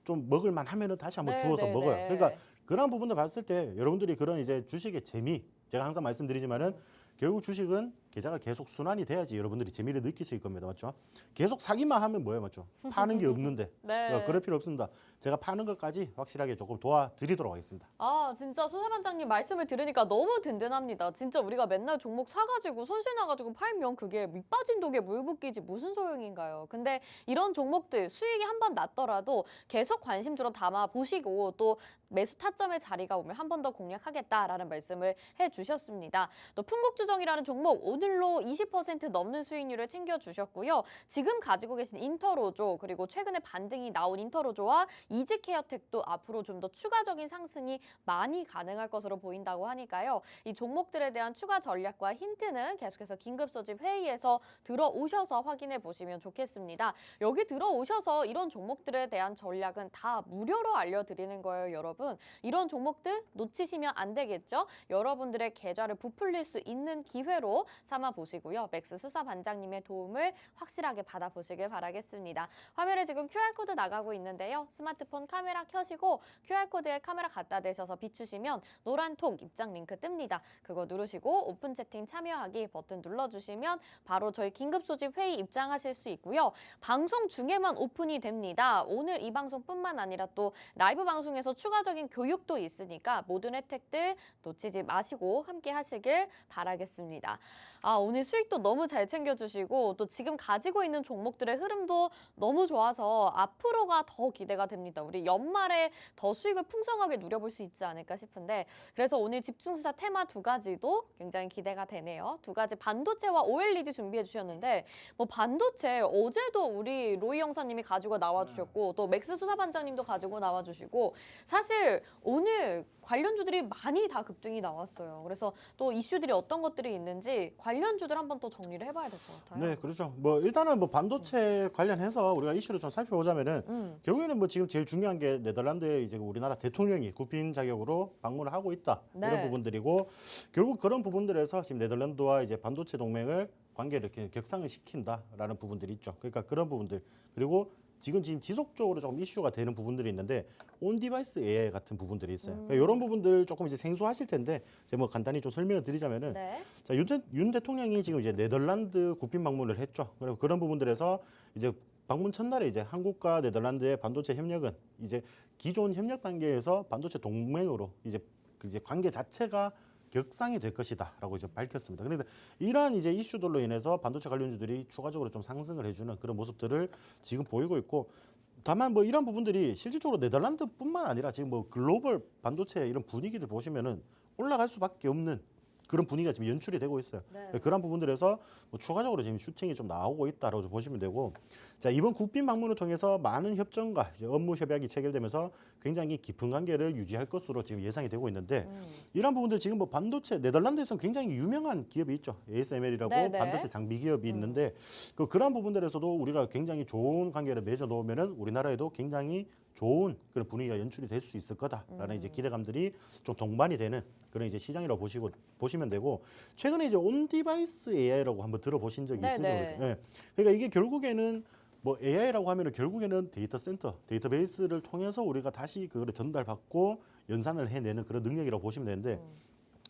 좀 먹을만 하면은 다시 한번 주워서 먹어요. 그러니까 그런 부분들 봤을 때 여러분들이 그런 이제 주식의 재미, 제가 항상 말씀드리지만은 결국 주식은 계좌가 계속 순환이 돼야지 여러분들이 재미를 느끼실 겁니다. 맞죠? 계속 사기만 하면 뭐예요? 맞죠? 파는 게 없는데. 네. 그럴 필요 없습니다. 제가 파는 것까지 확실하게 조금 도와드리도록 하겠습니다. 아, 진짜 수사반장님 말씀을 들으니까 너무 든든합니다. 진짜 우리가 맨날 종목 사가지고 손실 나가지고 팔면 그게 밑 빠진 독에 물 붓기지 무슨 소용인가요? 근데 이런 종목들 수익이 한 번 났더라도 계속 관심주로 담아 보시고 또 매수 타점의 자리가 오면 한 번 더 공략하겠다라는 말씀을 해주셨습니다. 또 풍국주정이라는 종목 오늘로 20% 넘는 수익률을 챙겨주셨고요. 지금 가지고 계신 인터로조 그리고 최근에 반등이 나온 인터로조와 이지케어텍도 앞으로 좀 더 추가적인 상승이 많이 가능할 것으로 보인다고 하니까요. 이 종목들에 대한 추가 전략과 힌트는 계속해서 긴급소집 회의에서 들어오셔서 확인해 보시면 좋겠습니다. 여기 들어오셔서 이런 종목들에 대한 전략은 다 무료로 알려드리는 거예요, 여러분. 이런 종목들 놓치시면 안 되겠죠? 여러분들의 계좌를 부풀릴 수 있는 기회로 삼아 보시고요. 맥스 수사반장님의 도움을 확실하게 받아보시길 바라겠습니다. 화면에 지금 QR코드 나가고 있는데요. 스마트폰 카메라 켜시고 QR코드에 카메라 갖다 대셔서 비추시면 노란 톡 입장 링크 뜹니다. 그거 누르시고 오픈 채팅 참여하기 버튼 눌러주시면 바로 저희 긴급소집 회의 입장하실 수 있고요. 방송 중에만 오픈이 됩니다. 오늘 이 방송뿐만 아니라 또 라이브 방송에서 추가적인 교육도 있으니까 모든 혜택들 놓치지 마시고 함께 하시길 바라겠습니다. 아, 오늘 수익도 너무 잘 챙겨주시고 또 지금 가지고 있는 종목들의 흐름도 너무 좋아서 앞으로가 더 기대가 됩니다. 우리 연말에 더 수익을 풍성하게 누려볼 수 있지 않을까 싶은데 그래서 오늘 집중수사 테마 두 가지도 굉장히 기대가 되네요. 두 가지 반도체와 OLED 준비해 주셨는데 뭐 반도체 어제도 우리 로이 형사님이 가지고 나와주셨고 또 맥스 수사반장님도 가지고 나와주시고 사실 오늘 관련주들이 많이 다 급등이 나왔어요. 그래서 또 이슈들이 어떤 것들이 있는지 관련주들 한번 또 정리를 해봐야 될 것 같아요. 네, 그렇죠. 뭐 일단은 뭐 반도체 관련해서 우리가 이슈를 좀 살펴보자면은 결국에는 뭐 지금 제일 중요한 게 네덜란드의 이제 우리나라 대통령이 국빈 자격으로 방문을 하고 있다 이런 부분들이고 결국 그런 부분들에서 지금 네덜란드와 이제 반도체 동맹을 관계를 이렇게 격상을 시킨다라는 부분들이 있죠. 그러니까 그런 부분들 그리고 지금 지속적으로 조금 이슈가 되는 부분들이 있는데 온 디바이스 AI 같은 부분들이 있어요. 그러니까 이런 부분들 조금 이제 생소하실 텐데 제가 뭐 간단히 좀 설명을 드리자면은 자, 윤 대통령이 지금 이제 네덜란드 국빈 방문을 했죠. 그리고 그런 부분들에서 이제 방문 첫날에 이제 한국과 네덜란드의 반도체 협력은 이제 기존 협력 단계에서 반도체 동맹으로 이제 관계 자체가 격상이 될 것이다라고 이제 밝혔습니다. 그런데 이러한 이제 이슈들로 인해서 반도체 관련주들이 추가적으로 좀 상승을 해주는 그런 모습들을 지금 보이고 있고, 다만 뭐 이런 부분들이 실질적으로 네덜란드뿐만 아니라 지금 뭐 글로벌 반도체 이런 분위기들 보시면은 올라갈 수밖에 없는 그런 분위기가 지금 연출이 되고 있어요. 그런 부분들에서 뭐 추가적으로 지금 슈팅이 좀 나오고 있다라고 좀 보시면 되고, 자, 이번 국빈 방문을 통해서 많은 협정과 이제 업무 협약이 체결되면서 굉장히 깊은 관계를 유지할 것으로 지금 예상이 되고 있는데 이런 부분들 지금 뭐 반도체 네덜란드에서는 굉장히 유명한 기업이 있죠. ASML이라고 반도체 장비 기업이 있는데 그런 부분들에서도 우리가 굉장히 좋은 관계를 맺어 놓으면은 우리나라에도 굉장히 좋은 그런 분위기가 연출이 될 수 있을 거다라는 이제 기대감들이 좀 동반이 되는 그런 이제 시장이라고 보시면 되고, 최근에 이제 온 디바이스 AI라고 한번 들어보신 적이 있으시죠? 네. 그러니까 이게 결국에는 뭐 AI라고 하면은 결국에는 데이터 센터, 데이터베이스를 통해서 우리가 다시 그거를 전달받고 연산을 해내는 그런 능력이라고 보시면 되는데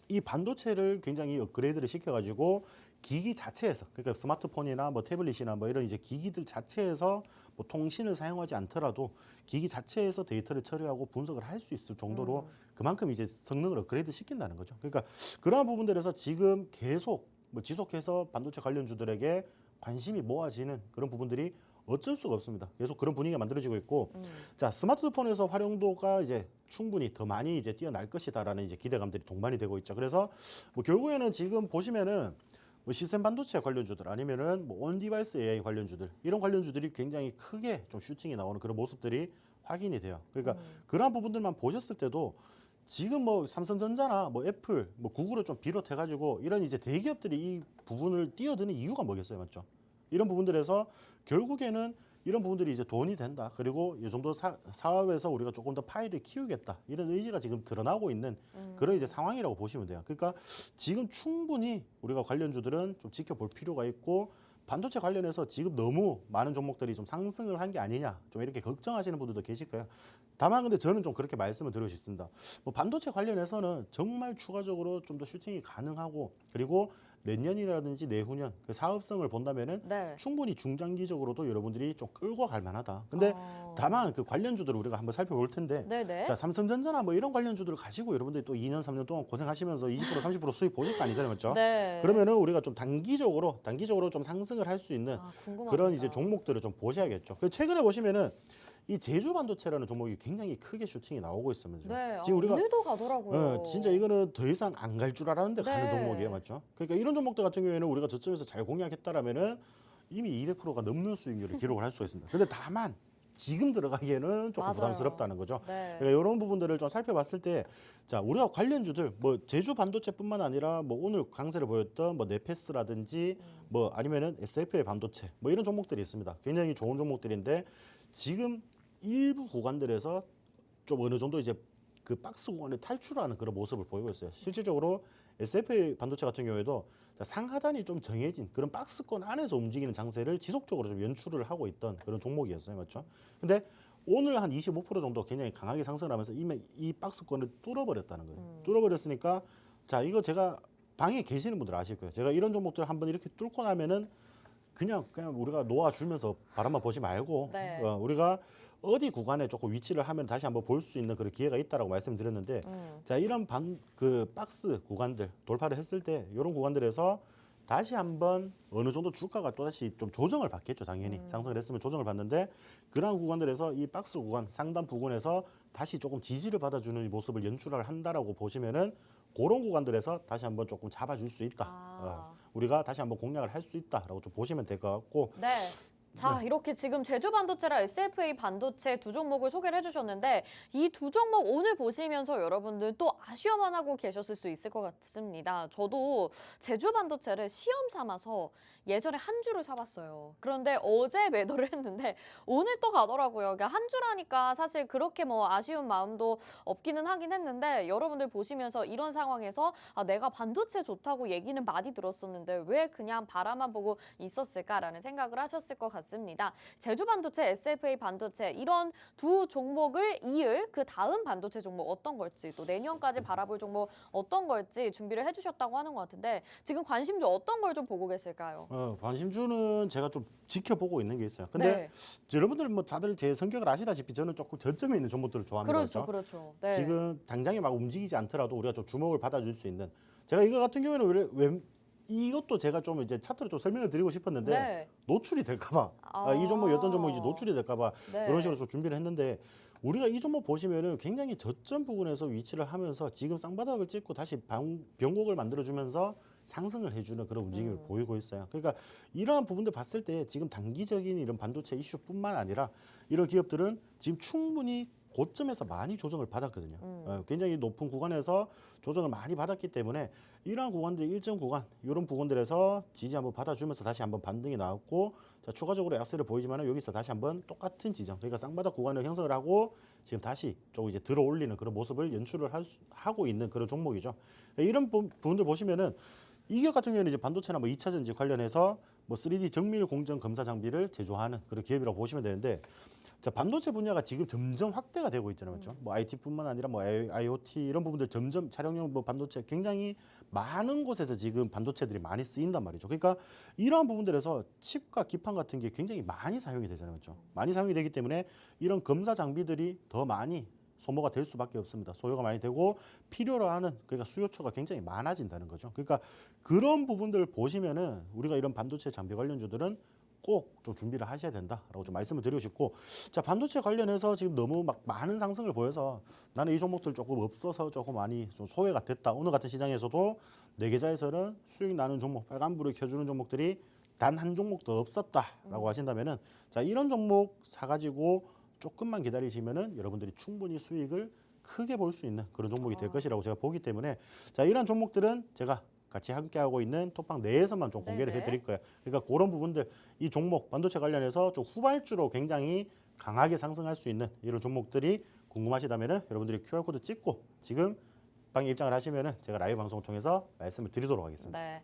이 반도체를 굉장히 업그레이드를 시켜가지고 기기 자체에서, 그러니까 스마트폰이나 뭐 태블릿이나 뭐 이런 이제 기기들 자체에서 뭐 통신을 사용하지 않더라도 기기 자체에서 데이터를 처리하고 분석을 할 수 있을 정도로 그만큼 이제 성능을 업그레이드 시킨다는 거죠. 그러니까 그러한 부분들에서 지금 계속 뭐 지속해서 반도체 관련주들에게 관심이 모아지는 그런 부분들이 어쩔 수가 없습니다. 계속 그런 분위기가 만들어지고 있고, 자 스마트폰에서 활용도가 이제 충분히 더 많이 이제 뛰어날 것이다라는 이제 기대감들이 동반이 되고 있죠. 그래서 뭐 결국에는 지금 보시면은 뭐 시스템 반도체 관련주들 아니면은 뭐 온디바이스 AI 관련주들 이런 관련주들이 굉장히 크게 좀 슈팅이 나오는 그런 모습들이 확인이 돼요. 그러니까 그러한 부분들만 보셨을 때도 지금 뭐 삼성전자나 뭐 애플, 뭐 구글을 좀 비롯해가지고 이런 이제 대기업들이 이 부분을 뛰어드는 이유가 뭐겠어요, 맞죠? 이런 부분들에서 결국에는 이런 부분들이 이제 돈이 된다. 그리고 이 정도 사업에서 우리가 조금 더 파이를 키우겠다. 이런 의지가 지금 드러나고 있는 그런 이제 상황이라고 보시면 돼요. 그러니까 지금 충분히 우리가 관련주들은 좀 지켜볼 필요가 있고 반도체 관련해서 지금 너무 많은 종목들이 좀 상승을 한 게 아니냐. 좀 이렇게 걱정하시는 분들도 계실 거예요. 다만 근데 저는 좀 그렇게 말씀을 드리고 싶습니다. 뭐 반도체 관련해서는 정말 추가적으로 좀 더 슈팅이 가능하고 그리고 내년이라든지 내후년 그 사업성을 본다면은 네. 충분히 중장기적으로도 여러분들이 좀 끌고 갈 만하다. 근데 다만 그 관련주들을 우리가 한번 살펴볼 텐데 네네. 자 삼성전자나 뭐 이런 관련주들을 가지고 여러분들이 또 2년 3년 동안 고생하시면서 20% 30% 수익 보실 거 아니잖아요, 맞죠? 네. 그러면은 우리가 좀 단기적으로 좀 상승을 할 수 있는 궁금합니다. 그런 이제 종목들을 좀 보셔야겠죠. 그 최근에 보시면은 이 제주 반도체라는 종목이 굉장히 크게 슈팅이 나오고 있습니다. 네. 지금 우리가 오늘도 가더라고요. 진짜 이거는 더 이상 안 갈 줄 알았는데 가는 네. 종목이에요, 맞죠? 그러니까 이런 종목들 같은 경우에는 우리가 저점에서 잘 공략했다라면은 이미 200%가 넘는 수익률을 기록을 할 수가 있습니다. 근데 다만 지금 들어가기에는 조금 맞아요. 부담스럽다는 거죠. 네. 그러니까 이런 부분들을 좀 살펴봤을 때, 자 우리가 관련주들 뭐 제주 반도체뿐만 아니라 뭐 오늘 강세를 보였던 뭐 네페스라든지 뭐 아니면은 SFA 반도체 뭐 이런 종목들이 있습니다. 굉장히 좋은 종목들인데 지금 일부 구간들에서 좀 어느 정도 이제 그 박스 구간을 탈출하는 그런 모습을 보이고 있어요. 실질적으로 SFA 반도체 같은 경우에도 상하단이 좀 정해진 그런 박스권 안에서 움직이는 장세를 지속적으로 좀 연출을 하고 있던 그런 종목이었어요, 맞죠? 근데 오늘 한 25% 정도 굉장히 강하게 상승을 하면서 이미 이 박스권을 뚫어버렸다는 거예요. 뚫어버렸으니까 자 이거 제가 방에 계시는 분들 아실 거예요. 제가 이런 종목들 한번 이렇게 뚫고 나면은 그냥 우리가 놓아주면서 바람만 보지 말고 네. 우리가 어디 구간에 조금 위치를 하면 다시 한번 볼 수 있는 그런 기회가 있다라고 말씀드렸는데 자 이런 그 박스 구간들 돌파를 했을 때 이런 구간들에서 다시 한번 어느 정도 주가가 또 다시 좀 조정을 받겠죠, 당연히 상승을 했으면 조정을 받는데 그러한 구간들에서 이 박스 구간 상단 부근에서 다시 조금 지지를 받아주는 모습을 연출을 한다라고 보시면은 그런 구간들에서 다시 한번 조금 잡아줄 수 있다. 우리가 다시 한번 공략을 할 수 있다라고 좀 보시면 될 것 같고. 네. 자, 이렇게 지금 제주 반도체랑 SFA 반도체 두 종목을 소개를 해주셨는데 이 두 종목 오늘 보시면서 여러분들 또 아쉬워만 하고 계셨을 수 있을 것 같습니다. 저도 제주 반도체를 시험 삼아서 예전에 한 주를 사봤어요. 그런데 어제 매도를 했는데 오늘 또 가더라고요. 그러니까 한 주라니까 사실 그렇게 뭐 아쉬운 마음도 없기는 하긴 했는데 여러분들 보시면서 이런 상황에서 내가 반도체 좋다고 얘기는 많이 들었었는데 왜 그냥 바라만 보고 있었을까라는 생각을 하셨을 것 같습니다. 제주 반도체, SFA 반도체 이런 두 종목을 이을 그 다음 반도체 종목 어떤 걸지 또 내년까지 바라볼 종목 어떤 걸지 준비를 해주셨다고 하는 것 같은데 지금 관심주 어떤 걸 좀 보고 계실까요? 관심주는 제가 좀 지켜보고 있는 게 있어요. 근데 여러분들 뭐 다들 제 성격을 아시다시피 저는 조금 저점에 있는 종목들을 좋아합니다. 그렇죠. 네. 지금 당장에 막 움직이지 않더라도 우리가 좀 주목을 받아줄 수 있는 제가 이거 같은 경우에는 왜 이것도 제가 좀 이제 차트로 좀 설명을 드리고 싶었는데 노출이 될까봐 이 종목이 어떤 종목인지 노출이 될까봐 이런 식으로 좀 준비를 했는데 우리가 이 종목 보시면은 굉장히 저점 부분에서 위치를 하면서 지금 쌍바닥을 찍고 다시 변곡을 만들어주면서 상승을 해주는 그런 움직임을 보이고 있어요. 그러니까 이러한 부분들 봤을 때 지금 단기적인 이런 반도체 이슈뿐만 아니라 이런 기업들은 지금 충분히 고점에서 많이 조정을 받았거든요. 굉장히 높은 구간에서 조정을 많이 받았기 때문에 이러한 구간들 일정 구간 이런 부분들에서 지지 한번 받아주면서 다시 한번 반등이 나왔고 자, 추가적으로 약세를 보이지만 여기서 다시 한번 똑같은 지점 그러니까 쌍바닥 구간을 형성을 하고 지금 다시 조금 이제 들어 올리는 그런 모습을 연출을 하고 있는 그런 종목이죠. 이런 부분들 보시면은 이 기업 같은 경우는 이제 반도체나 뭐 2차 전지 관련해서 뭐 3D 정밀 공정 검사 장비를 제조하는 그런 기업이라고 보시면 되는데 자, 반도체 분야가 지금 점점 확대가 되고 있잖아요. 맞죠? 뭐 IT뿐만 아니라 뭐 IoT 이런 부분들 점점 촬영용 뭐 반도체 굉장히 많은 곳에서 지금 반도체들이 많이 쓰인단 말이죠. 그러니까 이러한 부분들에서 칩과 기판 같은 게 굉장히 많이 사용이 되잖아요. 맞죠? 많이 사용이 되기 때문에 이런 검사 장비들이 더 많이 소모가 될 수밖에 없습니다. 소요가 많이 되고 필요로 하는 그러니까 수요처가 굉장히 많아진다는 거죠. 그러니까 그런 부분들을 보시면은 우리가 이런 반도체 장비 관련주들은 꼭 좀 준비를 하셔야 된다라고 좀 말씀을 드리고 싶고, 자 반도체 관련해서 지금 너무 막 많은 상승을 보여서 나는 이 종목들 조금 없어서 조금 많이 좀 소외가 됐다. 오늘 같은 시장에서도 네 계좌에서는 수익 나는 종목, 빨간불을 켜주는 종목들이 단 한 종목도 없었다라고 하신다면은 자 이런 종목 사가지고 조금만 기다리시면은 여러분들이 충분히 수익을 크게 볼 수 있는 그런 종목이 될 것이라고 제가 보기 때문에 자 이런 종목들은 제가 같이 함께하고 있는 톡방 내에서만 좀 공개를 네네. 해드릴 거예요. 그러니까 그런 부분들 이 종목 반도체 관련해서 좀 후발주로 굉장히 강하게 상승할 수 있는 이런 종목들이 궁금하시다면은 여러분들이 QR 코드 찍고 지금 방에 입장을 하시면은 제가 라이브 방송을 통해서 말씀을 드리도록 하겠습니다. 네.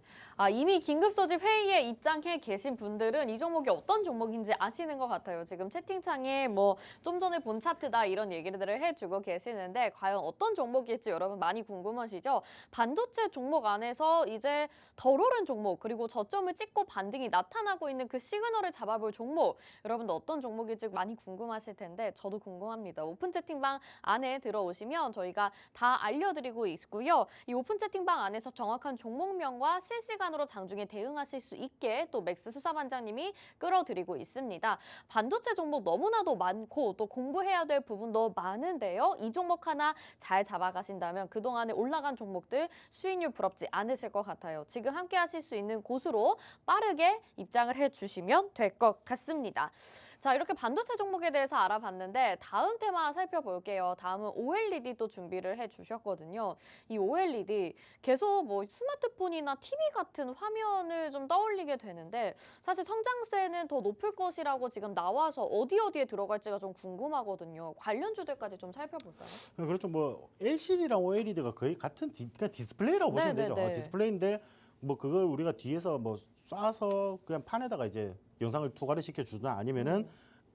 이미 긴급 소집 회의에 입장해 계신 분들은 이 종목이 어떤 종목인지 아시는 것 같아요. 지금 채팅창에 뭐 좀 전에 본 차트다 이런 얘기들을 해주고 계시는데 과연 어떤 종목일지 여러분 많이 궁금하시죠? 반도체 종목 안에서 이제 덜 오른 종목 그리고 저점을 찍고 반등이 나타나고 있는 그 시그널을 잡아볼 종목 여러분들 어떤 종목일지 많이 궁금하실 텐데 저도 궁금합니다. 오픈 채팅방 안에 들어오시면 저희가 다 알려드리고 있고요. 이 오픈 채팅방 안에서 정확한 종목명과 실시간으로 장중에 대응하실 수 있게 또 맥스 수사반장님이 끌어드리고 있습니다. 반도체 종목 너무나도 많고 또 공부해야 될 부분도 많은데요. 이 종목 하나 잘 잡아가신다면 그동안에 올라간 종목들 수익률 부럽지 않으실 것 같아요. 지금 함께 하실 수 있는 곳으로 빠르게 입장을 해주시면 될 것 같습니다. 자, 이렇게 반도체 종목에 대해서 알아봤는데 다음 테마 살펴볼게요. 다음은 OLED 또 준비를 해주셨거든요. 이 OLED 계속 뭐 스마트폰이나 TV 같은 화면을 좀 떠올리게 되는데 사실 성장세는 더 높을 것이라고 지금 나와서 어디에 들어갈지가 좀 궁금하거든요. 관련주들까지 좀 살펴볼까요? 그렇죠. 뭐 LCD랑 OLED가 거의 같은 그냥 디스플레이라고 보시면 되죠. 네네네. 디스플레이인데 뭐 그걸 우리가 뒤에서 뭐 쏴서 그냥 판에다가 이제 영상을 투과를 시켜주나 아니면은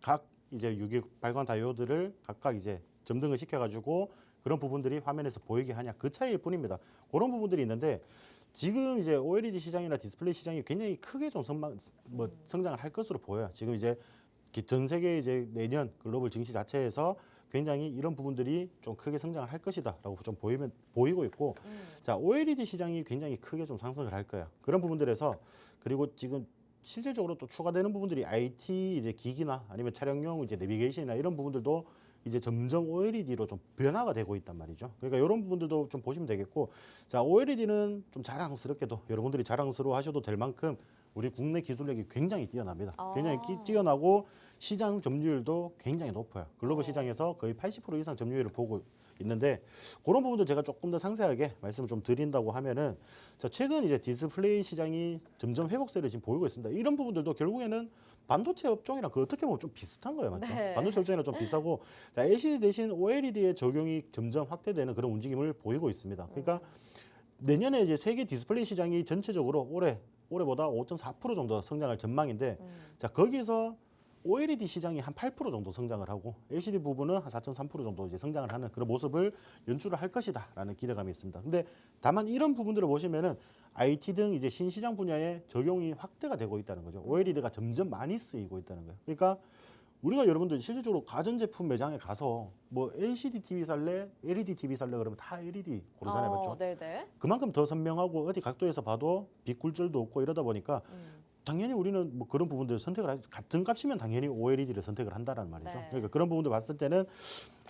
각 이제 유격 발광 다이오드를 각각 이제 점등을 시켜가지고 그런 부분들이 화면에서 보이게 하냐 그 차이일 뿐입니다. 그런 부분들이 있는데 지금 이제 OLED 시장이나 디스플레이 시장이 굉장히 크게 좀 성장을 할 것으로 보여요. 지금 이제 전 세계 이제 내년 글로벌 증시 자체에서 굉장히 이런 부분들이 좀 크게 성장을 할 것이다라고 좀 보이고 있고, 자 OLED 시장이 굉장히 크게 좀 상승을 할 거야. 그런 부분들에서 그리고 지금 실질적으로 또 추가되는 부분들이 IT 이제 기기나 아니면 차량용 이제 내비게이션이나 이런 부분들도 이제 점점 OLED로 좀 변화가 되고 있단 말이죠. 그러니까 이런 부분들도 좀 보시면 되겠고, 자 OLED는 좀 자랑스럽게도 여러분들이 자랑스러워하셔도 될 만큼 우리 국내 기술력이 굉장히 뛰어납니다. 굉장히 뛰어나고 시장 점유율도 굉장히 높아요. 글로벌 시장에서 거의 80% 이상 점유율을 보고 있는데 그런 부분도 제가 조금 더 상세하게 말씀을 좀 드린다고 하면은 자 최근 이제 디스플레이 시장이 점점 회복세를 지금 보이고 있습니다. 이런 부분들도 결국에는 반도체 업종이랑 그 어떻게 보면 좀 비슷한 거예요, 맞죠? 네. 반도체 업종이랑 좀 비슷하고 자 LCD 대신 OLED의 적용이 점점 확대되는 그런 움직임을 보이고 있습니다. 그러니까 내년에 이제 세계 디스플레이 시장이 전체적으로 올해보다 5.4% 정도 성장할 전망인데 자 거기서 OLED 시장이 한 8% 정도 성장을 하고 LCD 부분은 한 4.3% 정도 이제 성장을 하는 그런 모습을 연출을 할 것이다라는 기대감이 있습니다. 근데 다만 이런 부분들을 보시면은 IT 등 이제 신시장 분야에 적용이 확대가 되고 있다는 거죠. OLED가 점점 많이 쓰이고 있다는 거예요. 그러니까 우리가 여러분들 실질적으로 가전제품 매장에 가서 뭐 LCD TV 살래, LED TV 살래 그러면 다 LED 고르잖아요, 맞죠? 네네. 그만큼 더 선명하고 어디 각도에서 봐도 빛 굴절도 없고 이러다 보니까 당연히 우리는 뭐 그런 부분들 선택을 하지 같은 값이면 당연히 OLED를 선택을 한다라는 말이죠. 네. 그러니까 그런 부분들 봤을 때는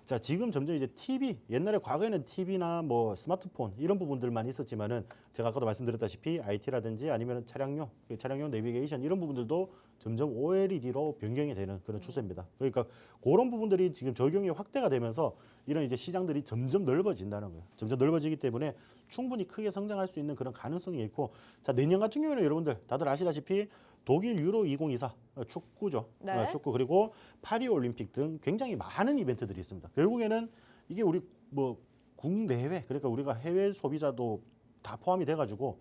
자 지금 점점 이제 TV 옛날에 과거에는 TV나 뭐 스마트폰 이런 부분들만 있었지만은 제가 아까도 말씀드렸다시피 IT라든지 아니면 차량용 내비게이션 이런 부분들도 점점 OLED로 변경이 되는 그런 추세입니다. 그러니까 그런 부분들이 지금 적용이 확대가 되면서 이런 이제 시장들이 점점 넓어진다는 거예요. 점점 넓어지기 때문에 충분히 크게 성장할 수 있는 그런 가능성이 있고 자 내년 같은 경우에는 여러분들 다들 아시다시피 독일 유로 2024 축구죠. 네. 축구 그리고 파리 올림픽 등 굉장히 많은 이벤트들이 있습니다. 결국에는 이게 우리 뭐 국내외 그러니까 우리가 해외 소비자도 다 포함이 돼가지고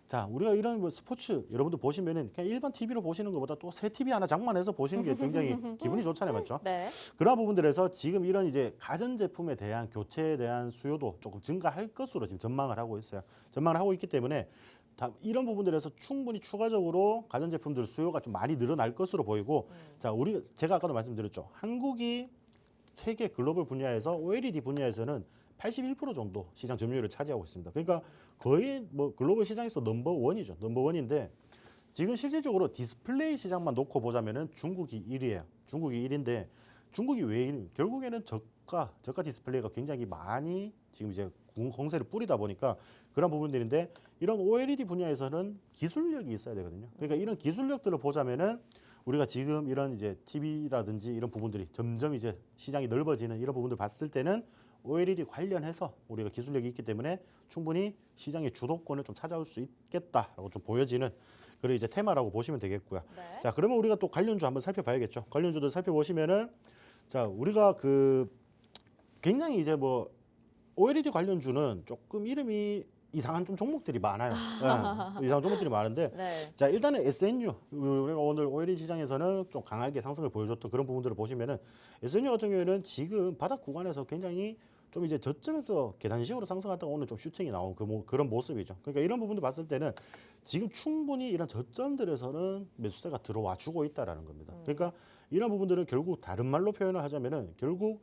자 우리가 이런 뭐 스포츠 여러분들 보시면은 그냥 일반 TV로 보시는 것보다 또 새 TV 하나 장만해서 보시는 게 굉장히 기분이 좋잖아요, 맞죠? 네. 그런 부분들에서 지금 이런 이제 가전제품에 대한 교체에 대한 수요도 조금 증가할 것으로 지금 전망을 하고 있어요. 전망을 하고 있기 때문에 다 이런 부분들에서 충분히 추가적으로 가전제품들 수요가 좀 많이 늘어날 것으로 보이고 자 우리 제가 아까도 말씀드렸죠. 한국이 세계 글로벌 분야에서 OLED 분야에서는 81% 정도 시장 점유율을 차지하고 있습니다. 그러니까 거의 뭐 글로벌 시장에서 넘버원이죠. 넘버원인데 지금 실질적으로 디스플레이 시장만 놓고 보자면은 중국이 1위예요. 중국이 1위인데 중국이 왜 1위? 결국에는 저가 디스플레이가 굉장히 많이 지금 이제 공세를 뿌리다 보니까 그런 부분들인데 이런 OLED 분야에서는 기술력이 있어야 되거든요. 그러니까 이런 기술력들을 보자면은 우리가 지금 이런 이제 TV라든지 이런 부분들이 점점 이제 시장이 넓어지는 이런 부분들 봤을 때는 OLED 관련해서 우리가 기술력이 있기 때문에 충분히 시장의 주도권을 좀 찾아올 수 있겠다라고 좀 보여지는 그런 이제 테마라고 보시면 되겠고요. 네. 자, 그러면 우리가 또 관련주 한번 살펴봐야겠죠. 관련주들 살펴보시면은 자, 우리가 그 굉장히 이제 뭐 OLED 관련주는 조금 이름이 이상한 좀 종목들이 많아요. 네, 이상한 종목들이 많은데 네. 자, 일단은 SNU 우리가 오늘 OLED 시장에서는 좀 강하게 상승을 보여줬던 그런 부분들을 보시면은 SNU 같은 경우에는 지금 바닥 구간에서 굉장히 좀 이제 저점에서 계단식으로 상승하다가 오늘 좀 슈팅이 나온 그런 모습이죠. 그러니까 이런 부분들 봤을 때는 지금 충분히 이런 저점들에서는 매수세가 들어와 주고 있다라는 겁니다. 그러니까 이런 부분들은 결국 다른 말로 표현을 하자면은 결국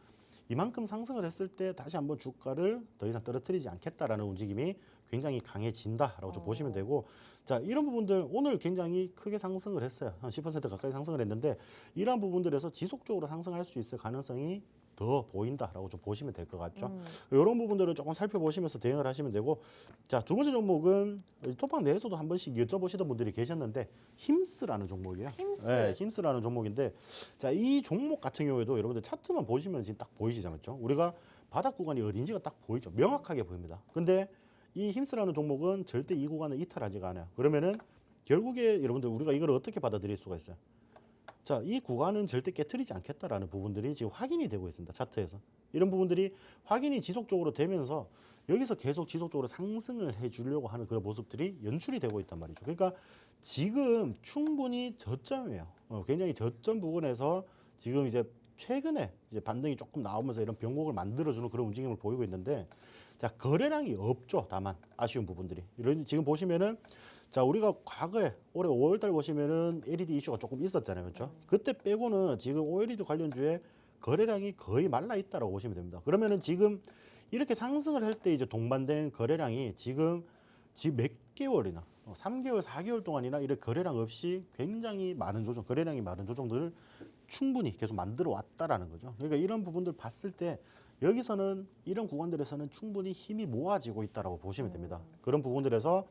이만큼 상승을 했을 때 다시 한번 주가를 더 이상 떨어뜨리지 않겠다라는 움직임이 굉장히 강해진다라고 좀 보시면 되고 자, 이런 부분들 오늘 굉장히 크게 상승을 했어요. 한 10% 가까이 상승을 했는데 이러한 부분들에서 지속적으로 상승할 수 있을 가능성이 더 보인다라고 좀 보시면 될 것 같죠. 이런 부분들을 조금 살펴보시면서 대응을 하시면 되고 자, 두 번째 종목은 톡방 내에서도 한 번씩 여쭤보시던 분들이 계셨는데 힘스라는 종목이에요. 힘스. 네, 힘스라는 종목인데 자, 이 종목 같은 경우에도 여러분들 차트만 보시면 지금 딱 보이시죠, 맞죠? 우리가 바닥 구간이 어딘지가 딱 보이죠. 명확하게 보입니다. 근데 이 힘스라는 종목은 절대 이 구간을 이탈하지가 않아요. 그러면은 결국에 여러분들 우리가 이걸 어떻게 받아들일 수가 있어요? 자, 이 구간은 절대 깨트리지 않겠다라는 부분들이 지금 확인이 되고 있습니다. 차트에서. 이런 부분들이 확인이 지속적으로 되면서 여기서 계속 지속적으로 상승을 해주려고 하는 그런 모습들이 연출이 되고 있단 말이죠. 그러니까 지금 충분히 저점이에요. 굉장히 저점 부분에서 지금 이제 최근에 이제 반등이 조금 나오면서 이런 변곡을 만들어주는 그런 움직임을 보이고 있는데 자, 거래량이 없죠. 다만 아쉬운 부분들이. 이런 지금 보시면은 자, 우리가 과거에 올해 5월달 보시면은 LED 이슈가 조금 있었잖아요, 그렇죠? 그때 빼고는 지금 OLED 관련주에 거래량이 거의 말라 있다라고 보시면 됩니다. 그러면은 지금 이렇게 상승을 할 때 이제 동반된 거래량이 지금 몇 개월이나 3개월, 4개월 동안이나 이런 거래량 없이 굉장히 많은 조정, 거래량이 많은 조정들을 충분히 계속 만들어 왔다라는 거죠. 그러니까 이런 부분들 봤을 때 여기서는 이런 구간들에서는 충분히 힘이 모아지고 있다라고 보시면 됩니다. 그런 부분들에서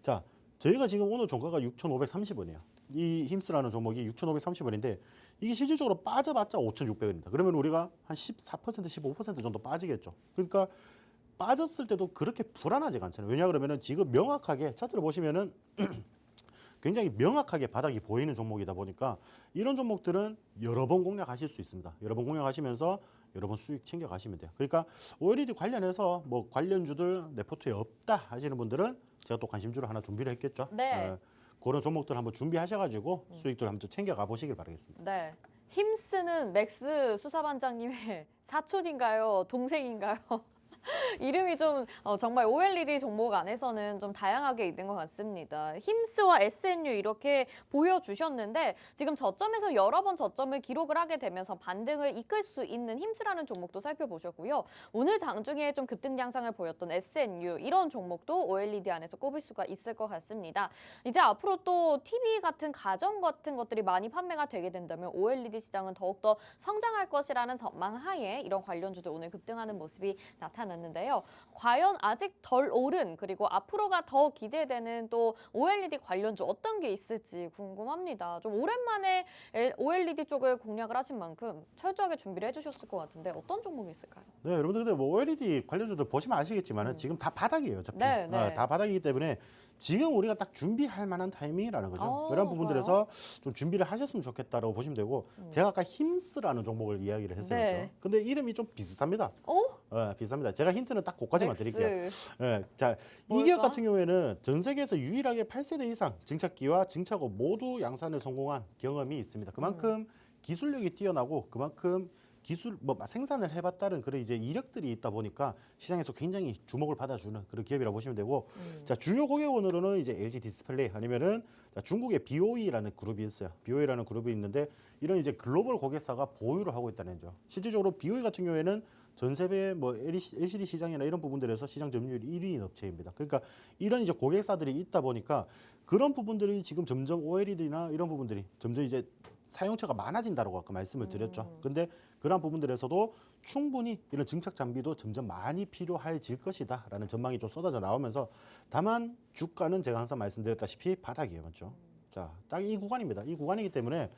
자, 저희가 지금 오늘 종가가 6,530원이에요. 이 힘스라는 종목이 6,530원인데 이게 실질적으로 빠져봤자 5,600원입니다. 그러면 우리가 한 14%, 15% 정도 빠지겠죠. 그러니까 빠졌을 때도 그렇게 불안하지가 않잖아요. 왜냐 그러면은 지금 명확하게 차트를 보시면은 굉장히 명확하게 바닥이 보이는 종목이다 보니까 이런 종목들은 여러 번 공략하실 수 있습니다. 여러 번 공략하시면서 여러 번 수익 챙겨 가시면 돼요. 그러니까 OLED 관련해서 뭐 관련주들 내 포트에 없다 하시는 분들은 제가 또 관심주를 하나 준비를 했겠죠. 네. 그런 종목들 한번 준비하셔가지고 수익들 한번 챙겨 가보시길 바라겠습니다. 네. 힘쓰는 맥스 수사반장님의 사촌인가요? 동생인가요? 이름이 좀 정말 OLED 종목 안에서는 좀 다양하게 있는 것 같습니다. 힘스와 SNU 이렇게 보여주셨는데 지금 저점에서 여러 번 저점을 기록을 하게 되면서 반등을 이끌 수 있는 힘스라는 종목도 살펴보셨고요. 오늘 장중에 좀 급등 양상을 보였던 SNU 이런 종목도 OLED 안에서 꼽을 수가 있을 것 같습니다. 이제 앞으로 또 TV 같은 가전 같은 것들이 많이 판매가 되게 된다면 OLED 시장은 더욱더 성장할 것이라는 전망 하에 이런 관련주들 오늘 급등하는 모습이 나타났는데요. 과연 아직 덜 오른 그리고 앞으로가 더 기대되는 또 OLED 관련주 어떤 게 있을지 궁금합니다. 좀 오랜만에 OLED 쪽을 공략을 하신 만큼 철저하게 준비를 해주셨을 것 같은데 어떤 종목이 있을까요? 네, 여러분들 근데 뭐 OLED 관련주들 보시면 아시겠지만은 지금 다 바닥이에요, 어차피. 네, 네. 다 바닥이기 때문에 지금 우리가 딱 준비할 만한 타이밍이라는 거죠. 이런 부분들에서 좀 준비를 하셨으면 좋겠다라고 보시면 되고 제가 아까 힘스라는 종목을 이야기를 했어요. 네. 그렇죠? 근데 이름이 좀 비슷합니다. 비슷합니다. 제가 힌트는 딱 그까지만 드릴게요. 자, 이 기업 같은 경우에는 전 세계에서 유일하게 8세대 이상 증착기와 증착업 모두 양산을 성공한 경험이 있습니다. 그만큼 기술력이 뛰어나고 그만큼 기술 뭐 생산을 해봤다는 그런 이제 이력들이 있다 보니까 시장에서 굉장히 주목을 받아주는 그런 기업이라고 보시면 되고, 자 주요 고객원으로는 이제 LG 디스플레이 아니면은 자, 중국의 BOE라는 그룹이 있어요. BOE라는 그룹이 있는데 이런 이제 글로벌 고객사가 보유를 하고 있다는 점. 실질적으로 BOE 같은 경우에는 전 세계 뭐 LCD 시장이나 이런 부분들에서 시장 점유율 1위인 업체입니다. 그러니까 이런 이제 고객사들이 있다 보니까 그런 부분들이 지금 점점 OLED나 이런 부분들이 점점 이제 사용처가 많아진다고 아까 말씀을 드렸죠. 근데 그런 부분들에서도 충분히 이런 증착 장비도 점점 많이 필요해질 것이다라는 전망이 좀 쏟아져 나오면서, 다만 주가는 제가 항상 말씀드렸다시피 바닥이에요, 맞죠? 자, 딱 이 구간입니다. 이 구간이기 때문에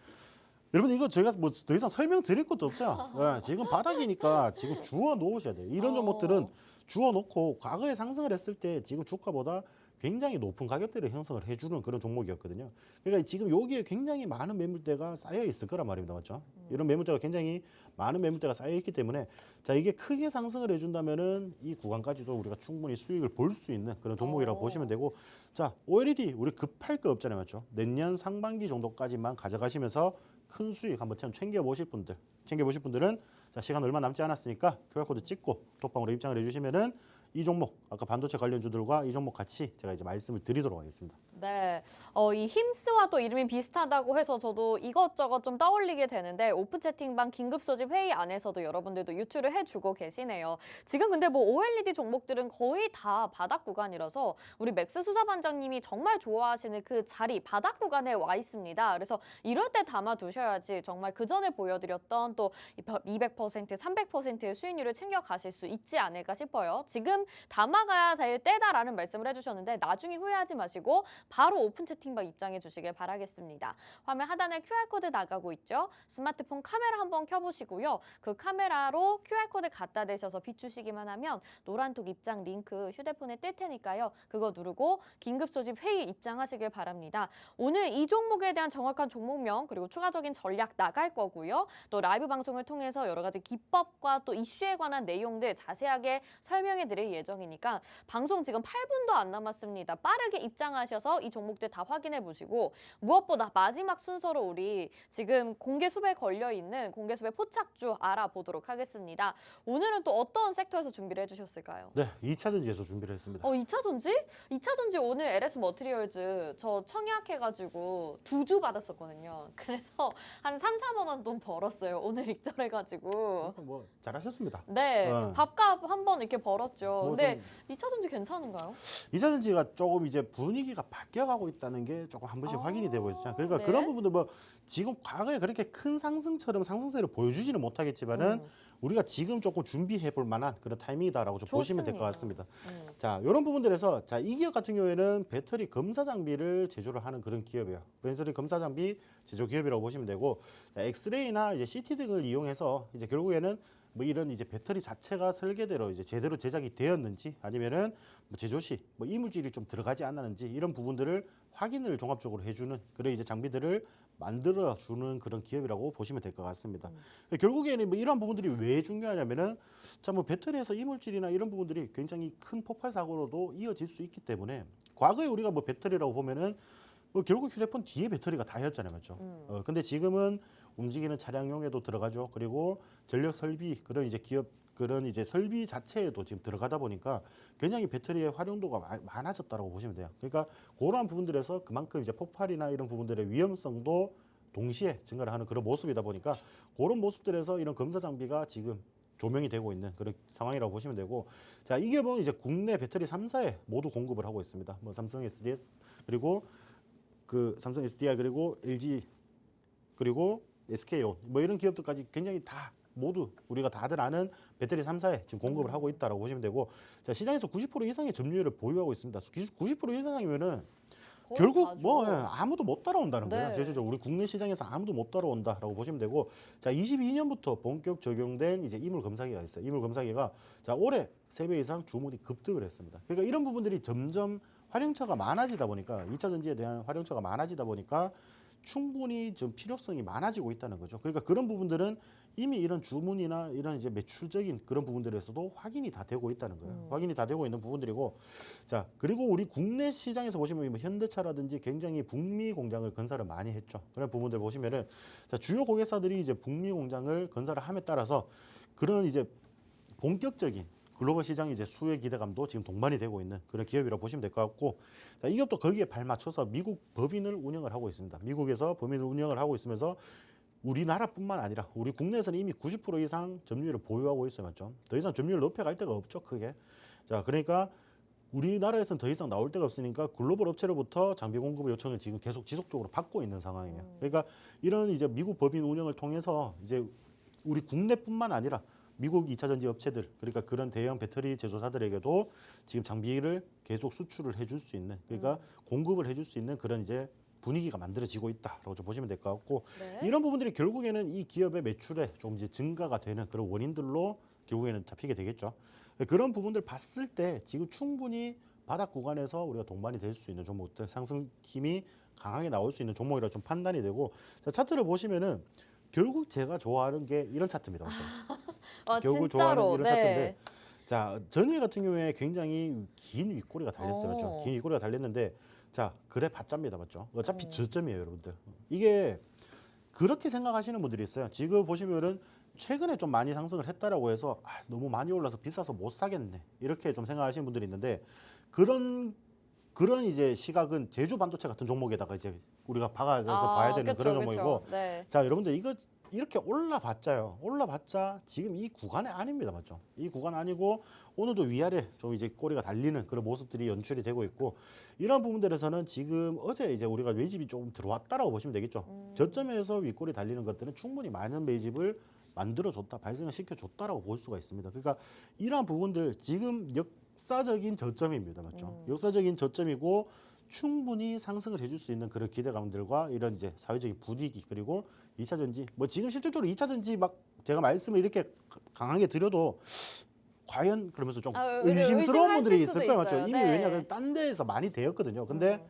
여러분 이거 저희가 뭐 더 이상 설명드릴 것도 없어요. 네, 지금 바닥이니까 지금 주워 놓으셔야 돼요. 이런 종목들은 주워 놓고 과거에 상승을 했을 때 지금 주가보다 굉장히 높은 가격대를 형성을 해주는 그런 종목이었거든요. 그러니까 지금 여기에 굉장히 많은 매물대가 쌓여 있을 거란 말입니다, 맞죠? 이런 매물대가 굉장히 많은 매물대가 쌓여 있기 때문에 자 이게 크게 상승을 해준다면은 이 구간까지도 우리가 충분히 수익을 볼 수 있는 그런 종목이라고 보시면 되고, 자 OLED 우리 급할 거 없잖아요, 맞죠? 내년 상반기 정도까지만 가져가시면서 큰 수익 한번 참 챙겨보실 분들은 자 시간 얼마 남지 않았으니까 QR코드 찍고 톡방으로 입장을 해주시면은 이 종목 아까 반도체 관련주들과 이 종목 같이 제가 이제 말씀을 드리도록 하겠습니다. 네, 이 힘스와 또 이름이 비슷하다고 해서 저도 이것저것 좀 떠올리게 되는데 오픈 채팅방 긴급 소집 회의 안에서도 여러분들도 유출을 해주고 계시네요. 지금 근데 뭐 OLED 종목들은 거의 다 바닥 구간이라서 우리 맥스 수사반장님이 정말 좋아하시는 그 자리 바닥 구간에 와 있습니다. 그래서 이럴 때 담아두셔야지 정말 그 전에 보여드렸던 또 200%, 300%의 수익률을 챙겨가실 수 있지 않을까 싶어요. 지금 담아가야 될 때다라는 말씀을 해주셨는데 나중에 후회하지 마시고 바로 오픈 채팅방 입장해 주시길 바라겠습니다. 화면 하단에 QR코드 나가고 있죠. 스마트폰 카메라 한번 켜보시고요. 그 카메라로 QR코드 갖다 대셔서 비추시기만 하면 노란톡 입장 링크 휴대폰에 뜰 테니까요. 그거 누르고 긴급 소집 회의 입장하시길 바랍니다. 오늘 이 종목에 대한 정확한 종목명 그리고 추가적인 전략 나갈 거고요. 또 라이브 방송을 통해서 여러 가지 기법과 또 이슈에 관한 내용들 자세하게 설명해 드릴 예정이니까 방송 지금 8분도 안 남았습니다. 빠르게 입장하셔서 이 종목들 다 확인해 보시고 무엇보다 마지막 순서로 우리 지금 공개 수배에 걸려 있는 공개 수배 포착주 알아보도록 하겠습니다. 오늘은 또 어떤 섹터에서 준비를 해주셨을까요? 네, 2차 전지에서 준비를 했습니다. 2차 전지? 2차 전지 오늘 LS 머티리얼즈 저 청약해가지고 2주 받았었거든요. 그래서 한 3, 4만 원 돈 벌었어요. 오늘 익절해가지고. 그래서 뭐 잘하셨습니다. 네, 밥값 한번 이렇게 벌었죠. 뭐 근데 2차 전지 괜찮은가요? 2차 전지가 조금 이제 분위기가 바뀌어가고 있다는 게 조금 한 번씩 확인이 되고 있어요. 그러니까 네. 그런 부분들 뭐 지금 과거에 그렇게 큰 상승처럼 상승세를 보여주지는 못하겠지만은 우리가 지금 조금 준비해 볼 만한 그런 타이밍이다라고 좀 보시면 될 것 같습니다. 자, 이런 부분들에서 자, 이 기업 같은 경우에는 배터리 검사 장비를 제조를 하는 그런 기업이에요. 배터리 검사 장비 제조 기업이라고 보시면 되고, 자, 엑스레이나 이제 CT 등을 이용해서 이제 결국에는 뭐 이런 이제 배터리 자체가 설계대로 이제 제대로 제작이 되었는지 아니면은 뭐 제조 시 뭐 이물질이 좀 들어가지 않았는지 이런 부분들을 확인을 종합적으로 해주는 그런 이제 장비들을 만들어 주는 그런 기업이라고 보시면 될 것 같습니다. 결국에는 뭐 이러한 부분들이 왜 중요하냐면은 자 뭐 배터리에서 이물질이나 이런 부분들이 굉장히 큰 폭발 사고로도 이어질 수 있기 때문에 과거에 우리가 뭐 배터리라고 보면은 뭐 결국 휴대폰 뒤에 배터리가 다였잖아요, 맞죠? 근데 지금은 움직이는 차량용에도 들어가죠. 그리고 전력 설비 그런 이제 기업 그런 이제 설비 자체에도 지금 들어가다 보니까 굉장히 배터리의 활용도가 많아졌다고 보시면 돼요. 그러니까 그러한 부분들에서 그만큼 이제 폭발이나 이런 부분들의 위험성도 동시에 증가를 하는 그런 모습이다 보니까 그런 모습들에서 이런 검사 장비가 지금 조명이 되고 있는 그런 상황이라고 보시면 되고, 자, 이 기업은 이제 국내 배터리 3사에 모두 공급을 하고 있습니다. 뭐 삼성 SDS 그리고 그 삼성 SDI 그리고 LG 그리고 SK온 뭐 이런 기업들까지 굉장히 다 모두 우리가 다들 아는 배터리 3사에 지금 공급을 하고 있다라고 보시면 되고, 자, 시장에서 90% 이상의 점유율을 보유하고 있습니다. 90% 이상이면은 결국 뭐 아무도 못 따라온다는 거예요. 실제로 우리 국내 시장에서 아무도 못 따라온다라고 보시면 되고, 자 22년부터 본격 적용된 이제 이물 검사기가 있어요. 이물 검사기가 자 올해 3배 이상 주문이 급등을 했습니다. 그러니까 이런 부분들이 점점 활용처가 많아지다 보니까 2차 전지에 대한 활용처가 많아지다 보니까 충분히 좀 필요성이 많아지고 있다는 거죠. 그러니까 그런 부분들은 이미 이런 주문이나 이런 이제 매출적인 그런 부분들에서도 확인이 다 되고 있다는 거예요. 확인이 다 되고 있는 부분들이고, 자 그리고 우리 국내 시장에서 보시면 뭐 현대차라든지 굉장히 북미 공장을 건설을 많이 했죠. 그런 부분들 보시면은 자 주요 고객사들이 이제 북미 공장을 건설을 함에 따라서 그런 이제 본격적인 글로벌 시장의 이제 수혜 기대감도 지금 동반이 되고 있는 그런 기업이라고 보시면 될 것 같고, 자, 이 기업도 거기에 발맞춰서 미국 법인을 운영을 하고 있습니다. 미국에서 법인을 운영을 하고 있으면서 우리나라뿐만 아니라 우리 국내에서는 이미 90% 이상 점유율을 보유하고 있어요, 맞죠? 더 이상 점유율 높여갈 데가 없죠, 크게. 자, 그러니까 우리나라에서는 더 이상 나올 데가 없으니까 글로벌 업체로부터 장비 공급 요청을 지금 계속 지속적으로 받고 있는 상황이에요. 그러니까 이런 이제 미국 법인 운영을 통해서 이제 우리 국내뿐만 아니라 미국 2차 전지 업체들, 그러니까 그런 대형 배터리 제조사들에게도 지금 장비를 계속 수출을 해줄 수 있는, 그러니까 공급을 해줄 수 있는 그런 이제 분위기가 만들어지고 있다라고 좀 보시면 될 것 같고, 네. 이런 부분들이 결국에는 이 기업의 매출에 좀 이제 증가가 되는 그런 원인들로 결국에는 잡히게 되겠죠. 그런 부분들 봤을 때 지금 충분히 바닥 구간에서 우리가 동반이 될 수 있는 종목들, 상승 힘이 강하게 나올 수 있는 종목이라 좀 판단이 되고, 자, 차트를 보시면은 결국 제가 좋아하는 게 이런 차트입니다. 결국 좋아하는 이런 차트인데, 자 전일 같은 경우에 굉장히 긴 윗꼬리가 달렸어요, 맞죠? 긴 윗꼬리가 달렸는데, 자 그래 봤자입니다, 맞죠? 어차피 저점이에요, 여러분들. 이게 그렇게 생각하시는 분들이 있어요. 지금 보시면은 최근에 좀 많이 상승을 했다라고 해서 너무 많이 올라서 비싸서 못 사겠네 이렇게 좀 생각하시는 분들이 있는데, 그런 이제 시각은 제주 반도체 같은 종목에다가 이제 우리가 박아서 봐야 되는 그쵸, 그런 종목이고, 그쵸. 네. 자 여러분들 이거 이렇게 올라봤자 지금 이 구간에 아닙니다, 맞죠? 이 구간 아니고 오늘도 위아래 좀 이제 꼬리가 달리는 그런 모습들이 연출이 되고 있고, 이런 부분들에서는 지금 어제 이제 우리가 매집이 좀 들어왔다라고 보시면 되겠죠. 저점에서 윗꼬리 달리는 것들은 충분히 많은 매집을 만들어줬다, 발생을 시켜줬다라고 볼 수가 있습니다. 그러니까 이러한 부분들 지금 역사적인 저점입니다, 맞죠? 역사적인 저점이고 충분히 상승을 해줄 수 있는 그런 기대감들과 이런 이제 사회적인 분위기, 그리고 2차 전지 뭐 지금 실질적으로 2차 전지 막 제가 말씀을 이렇게 강하게 드려도 과연 그러면서 좀 의심스러운 분들이 있을 거예요, 맞죠? 이미 네. 왜냐하면 딴 데에서 많이 되었거든요. 근데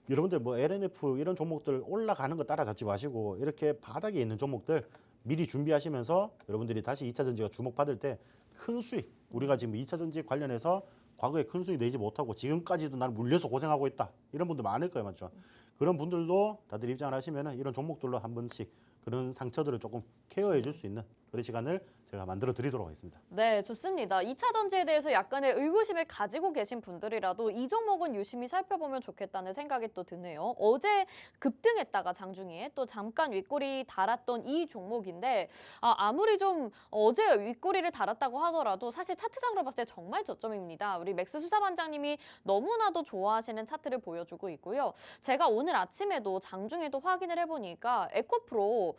여러분들 뭐 LNF 이런 종목들 올라가는 거 따라잡지 마시고 이렇게 바닥에 있는 종목들 미리 준비하시면서 여러분들이 다시 2차 전지가 주목받을 때 큰 수익, 우리가 지금 2차 전지 관련해서 과거에 큰 수익 내지 못하고 지금까지도 나를 물려서 고생하고 있다, 이런 분들 많을 거예요, 맞죠? 그런 분들도 다들 입장을 하시면은 이런 종목들로 한 번씩 그런 상처들을 조금 케어해 줄 수 있는 그런 시간을 제가 만들어 드리도록 하겠습니다. 네, 좋습니다. 2차 전지에 대해서 약간의 의구심을 가지고 계신 분들이라도 이 종목은 유심히 살펴보면 좋겠다는 생각이 또 드네요. 어제 급등했다가 장중에 또 잠깐 윗꼬리 달았던 이 종목인데, 아무리 좀 어제 윗꼬리를 달았다고 하더라도 사실 차트상으로 봤을 때 정말 저점입니다. 우리 맥스 수사반장님이 너무나도 좋아하시는 차트를 보여주고 있고요. 제가 오늘 아침에도 장중에도 확인을 해보니까 에코프로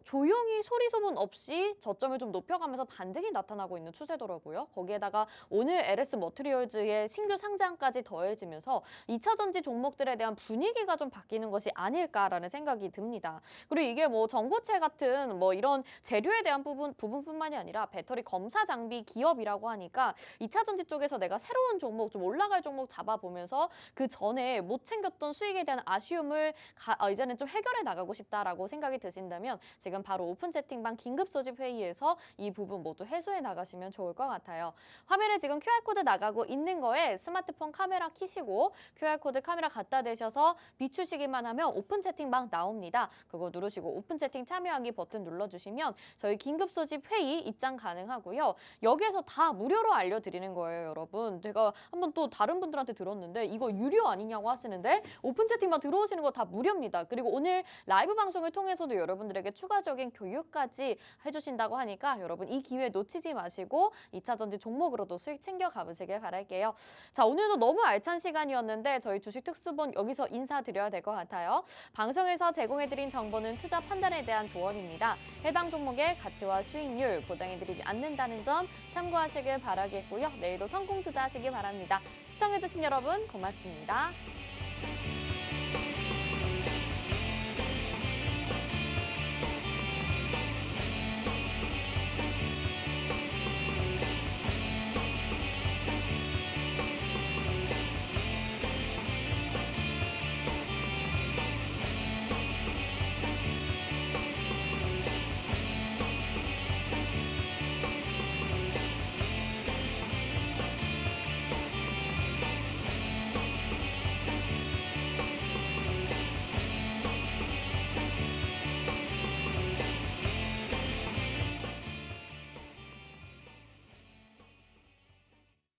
조용히 소리 소문 없이 저점을 좀 높여가면서 반등이 나타나고 있는 추세더라고요. 거기에다가 오늘 LS 머티리얼즈의 신규 상장까지 더해지면서 2차 전지 종목들에 대한 분위기가 좀 바뀌는 것이 아닐까라는 생각이 듭니다. 그리고 이게 뭐 전고체 같은 뭐 이런 재료에 대한 부분뿐만이 아니라 배터리 검사 장비 기업이라고 하니까 2차 전지 쪽에서 내가 새로운 종목, 좀 올라갈 종목 잡아보면서 그 전에 못 챙겼던 수익에 대한 아쉬움을 이제는 좀 해결해 나가고 싶다라고 생각이 드신다면 지금 바로 오픈 채팅방 긴급 소집 회의에서 이 부분 모두 해소해 나가시면 좋을 것 같아요. 화면에 지금 QR코드 나가고 있는 거에 스마트폰 카메라 켜시고 QR코드 카메라 갖다 대셔서 비추시기만 하면 오픈 채팅방 나옵니다. 그거 누르시고 오픈 채팅 참여하기 버튼 눌러주시면 저희 긴급 소집 회의 입장 가능하고요. 여기에서 다 무료로 알려드리는 거예요, 여러분. 제가 한번 또 다른 분들한테 들었는데 이거 유료 아니냐고 하시는데 오픈 채팅방 들어오시는 거 다 무료입니다. 그리고 오늘 라이브 방송을 통해서도 여러분들에게 추가적인 교육까지 해주신다고 하니까 여러분 이 기회 놓치지 마시고 2차 전지 종목으로도 수익 챙겨 가보시길 바랄게요. 자, 오늘도 너무 알찬 시간이었는데 저희 주식 특수본 여기서 인사드려야 될 것 같아요. 방송에서 제공해드린 정보는 투자 판단에 대한 조언입니다. 해당 종목의 가치와 수익률 보장해드리지 않는다는 점 참고하시길 바라겠고요. 내일도 성공 투자하시길 바랍니다. 시청해주신 여러분 고맙습니다.